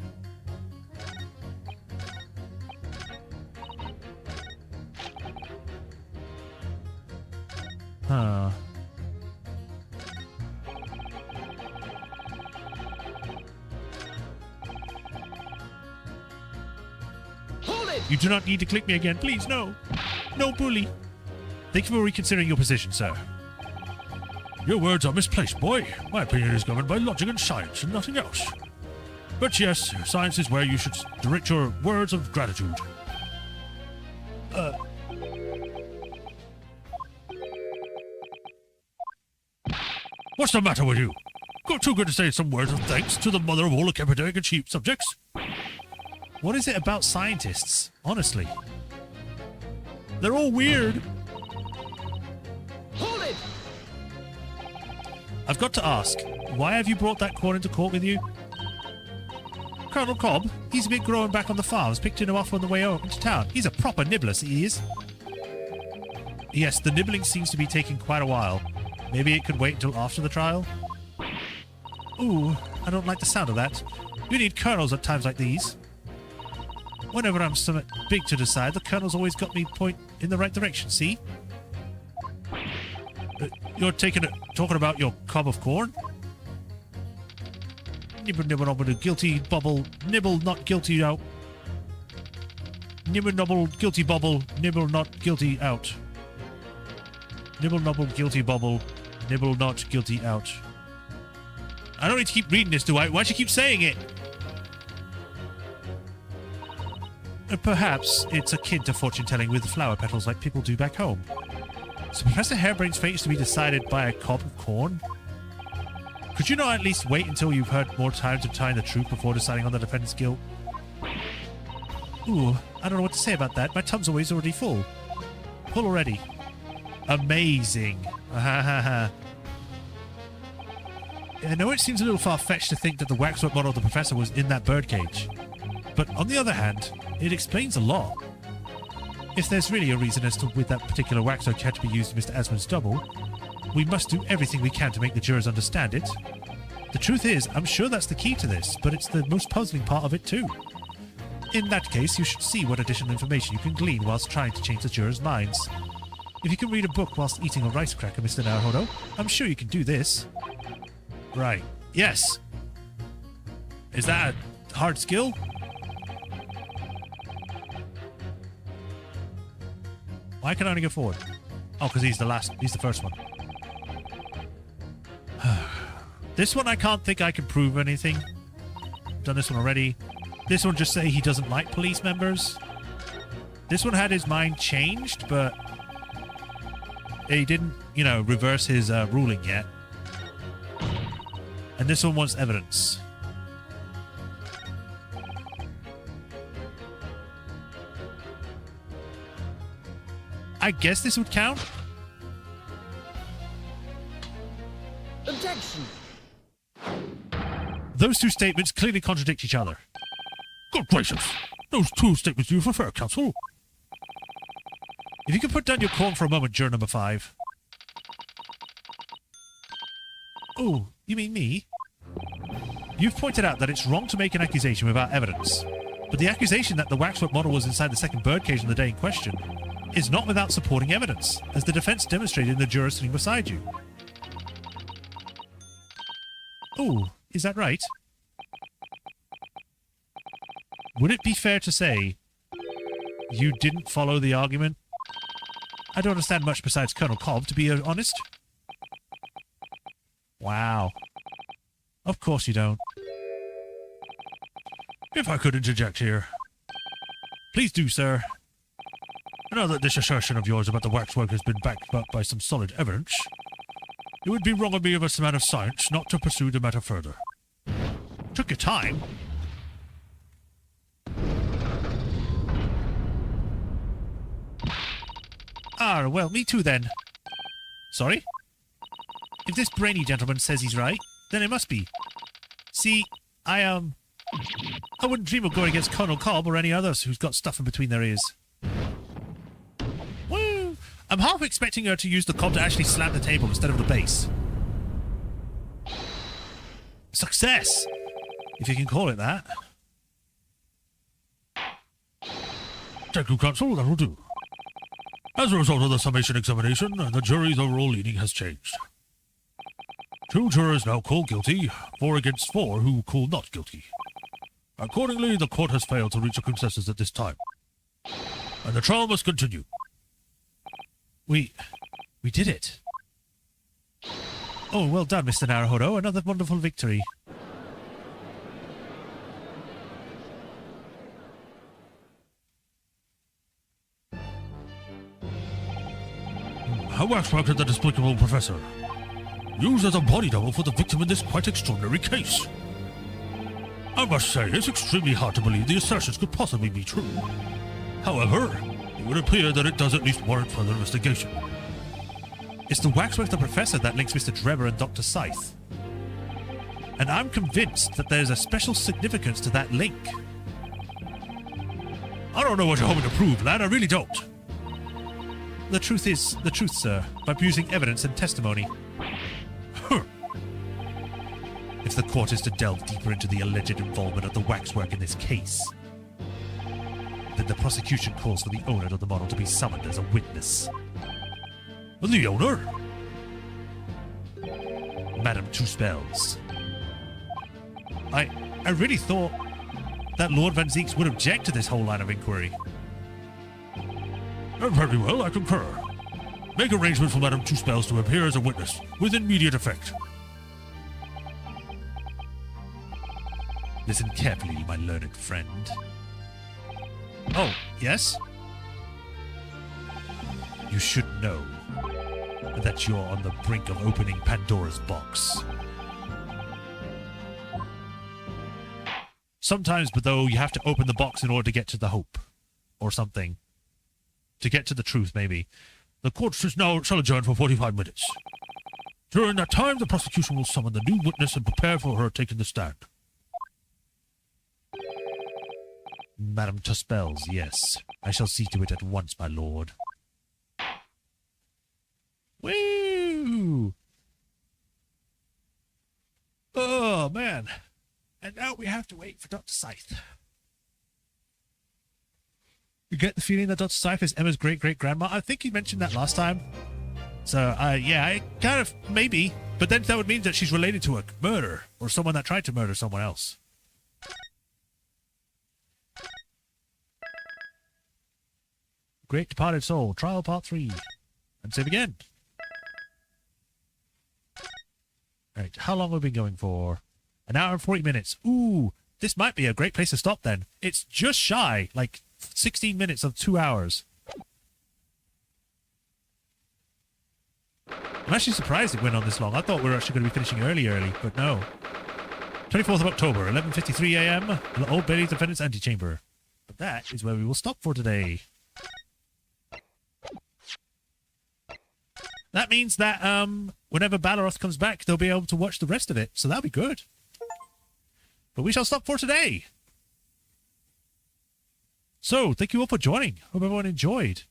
A: Huh.
C: Hold it!
A: You do not need to click me again, please, no. No bully. Thank you for reconsidering your position, sir.
B: Your words are misplaced, boy. My opinion is governed by logic and science and nothing else. But yes, science is where you should direct your words of gratitude. What's the matter with you? Got too good to say some words of thanks to the mother of all academic and chief subjects?
A: What is it about scientists? Honestly. They're all weird.
C: Hold it!
A: I've got to ask, why have you brought that corn into court with you? Colonel Cobb, he's a bit growing back on the farms, picked him off on the way over into town. He's a proper nibbler, he is. Yes, the nibbling seems to be taking quite a while. Maybe it could wait until after the trial? Ooh, I don't like the sound of that. You need colonels at times like these. Whenever I'm somewhat big to decide, the colonel's always got me point in the right direction, see? You're talking about your cob of corn? Nibble, nibble, nibble, guilty bubble. Nibble, not guilty out. Nibble, nubble, guilty bubble. Nibble, not guilty out. Nibble, nubble, guilty bubble. Nibble, not guilty out. I don't need to keep reading this, do I? Why do you keep saying it? Perhaps it's akin to fortune-telling with flower petals like people do back home. So Professor Harebrain's fate is to be decided by a cob of corn? Could you not at least wait until you've heard more times of telling the truth before deciding on the defendant's guilt? Ooh, I don't know what to say about that. My tub's already full. Full already. Amazing. Ha ha ha. I know it seems a little far-fetched to think that the waxwork model of the professor was in that birdcage. But on the other hand, it explains a lot. If there's really a reason as to with that particular waxwork had to be used in Mr. Asmund's double, we must do everything we can to make the jurors understand it. The truth is, I'm sure that's the key to this, but it's the most puzzling part of it too. In that case, you should see what additional information you can glean whilst trying to change the jurors' minds. If you can read a book whilst eating a rice cracker, Mr. Naruhodo, I'm sure you can do this. Right. Yes. Is that a hard skill? Why can I only go forward? Oh, because he's the first one. This one I can't think I can prove anything. Done this one already. This one just say he doesn't like police members. This one had his mind changed, but he didn't, reverse his ruling yet. And this one wants evidence. I guess this would count.
C: Objection!
A: Those two statements clearly contradict each other.
B: Good gracious! Those two statements you refer, counsel.
A: If you could put down your corn for a moment, juror number 5. Oh, you mean me? You've pointed out that it's wrong to make an accusation without evidence. But the accusation that the waxwork model was inside the second birdcage on the day in question is not without supporting evidence, as the defense demonstrated in the juror sitting beside you. Oh, is that right? Would it be fair to say you didn't follow the argument? I don't understand much besides Colonel Cobb, to be honest. Wow. Of course you don't.
B: If I could interject here.
A: Please do, sir.
B: Now that this assertion of yours about the waxwork has been backed up by some solid evidence, it would be wrong of me as a man of science not to pursue the matter further.
A: Took your time. Ah, well, me too then. Sorry? If this brainy gentleman says he's right, then it must be. See, I wouldn't dream of going against Colonel Cobb or any others who's got stuff in between their ears. Woo! I'm half expecting her to use the Cobb to actually slam the table instead of the base. Success! If you can call it that.
B: Thank you, Counsel, that will do. As a result of the summation examination, the jury's overall leaning has changed. 2 jurors now call guilty, 4 against 4 who call not guilty. Accordingly, the court has failed to reach a consensus at this time. And the trial must continue.
A: We did it. Oh, well done, Mr. Naruhodo. Another wonderful victory.
B: I waxwork at the despicable professor, used as a body double for the victim in this quite extraordinary case. I must say, it's extremely hard to believe the assertions could possibly be true. However, it would appear that it does at least warrant further investigation.
A: It's the waxwork the professor that links Mr. Drebber and Dr. Scythe. And I'm convinced that there's a special significance to that link.
B: I don't know what you're hoping to prove, lad, I really don't.
A: The truth is the truth, sir, by using evidence and testimony. If the court is to delve deeper into the alleged involvement of the waxwork in this case, then the prosecution calls for the owner of the model to be summoned as a witness.
B: The owner?
A: Madame Two Spells. I really thought that Lord Van Zeeks would object to this whole line of inquiry.
B: Very well, I concur. Make arrangements for Madame Two Spells to appear as a witness, with immediate effect.
A: Listen carefully, my learned friend. Oh, yes? You should know that you're on the brink of opening Pandora's box. Sometimes, but though, you have to open the box in order to get to the hope. Or something. To get to the truth, maybe.
B: The court shall adjourn for 45 minutes. During that time, the prosecution will summon the new witness and prepare for her taking the stand.
A: Madame Tuspells, yes. I shall see to it at once, my lord. Woo! Oh, man. And now we have to wait for Dr. Scythe. You get the feeling that Dr. Scythe is Emma's great-great-grandma? I think you mentioned that last time. So, yeah, I kind of, maybe. But then that would mean that she's related to a murder, or someone that tried to murder someone else. Great Departed Soul, Trial Part 3. And save again. Alright, how long have we been going for? An hour and 40 minutes. Ooh, this might be a great place to stop then. It's just shy, like 16 minutes of 2 hours. I'm actually surprised it went on this long. I thought we were actually going to be finishing early, but no. 24th of October, 11:53 a.m. The Old Bailey Defendant's Antechamber. But that is where we will stop for today. That means that whenever Balaroth comes back, they'll be able to watch the rest of it. So that'll be good. But we shall stop for today. So, thank you all for joining. Hope everyone enjoyed.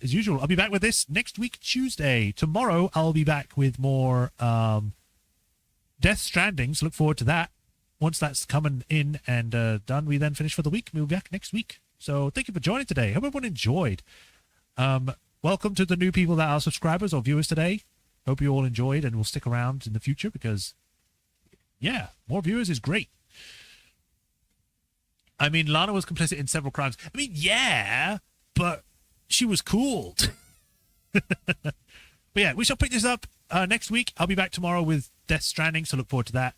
A: As usual, I'll be back with this next week, Tuesday. Tomorrow, I'll be back with more Death Stranding. So look forward to that. Once that's coming in and done, we then finish for the week. We'll be back next week. So thank you for joining today. Hope everyone enjoyed. Welcome to the new people that are subscribers or viewers today. Hope you all enjoyed and will stick around in the future because, yeah, more viewers is great. I mean, Lana was complicit in several crimes. I mean, yeah, but she was cool. But yeah, we shall pick this up next week. I'll be back tomorrow with Death Stranding, so look forward to that.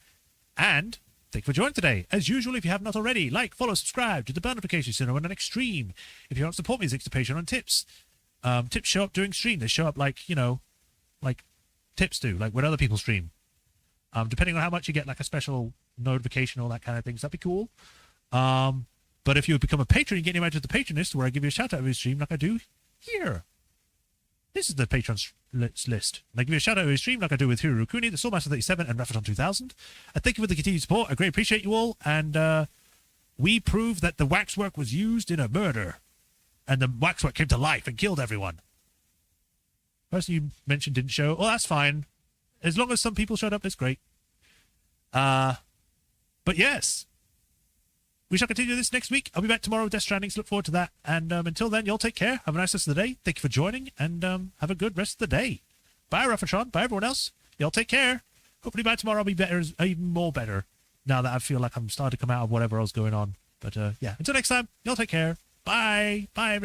A: And Thank you for joining today. As usual, if you have not already, like, follow, subscribe to the bell notifications so you know when the next stream. If you want to support me, it's Patreon on tips. Tips show up during stream. They show up like, you know, like tips do, like when other people stream. Depending on how much you get, like a special notification, all that kind of things. That'd be cool. But if you become a patron, you get invited to the patron list where I give you a shout out every stream like I do here. This is the patron list. And I give you a shout out every stream like I do with Hirukuni, the Soulmaster 37, and Raffaton 2000. I thank you for the continued support. I greatly appreciate you all. And we proved that the waxwork was used in a murder. And the waxwork came to life and killed everyone. The person you mentioned didn't show. Oh, that's fine. As long as some people showed up, that's great. But yes. We shall continue this next week. I'll be back tomorrow with Death Stranding, so look forward to that. And until then, y'all take care. Have a nice rest of the day. Thank you for joining, and have a good rest of the day. Bye, Raffatron. Bye, everyone else. Y'all take care. Hopefully by tomorrow I'll be better, even more better, now that I feel like I'm starting to come out of whatever else going on. But yeah, until next time, y'all take care. Bye. Bye, everyone.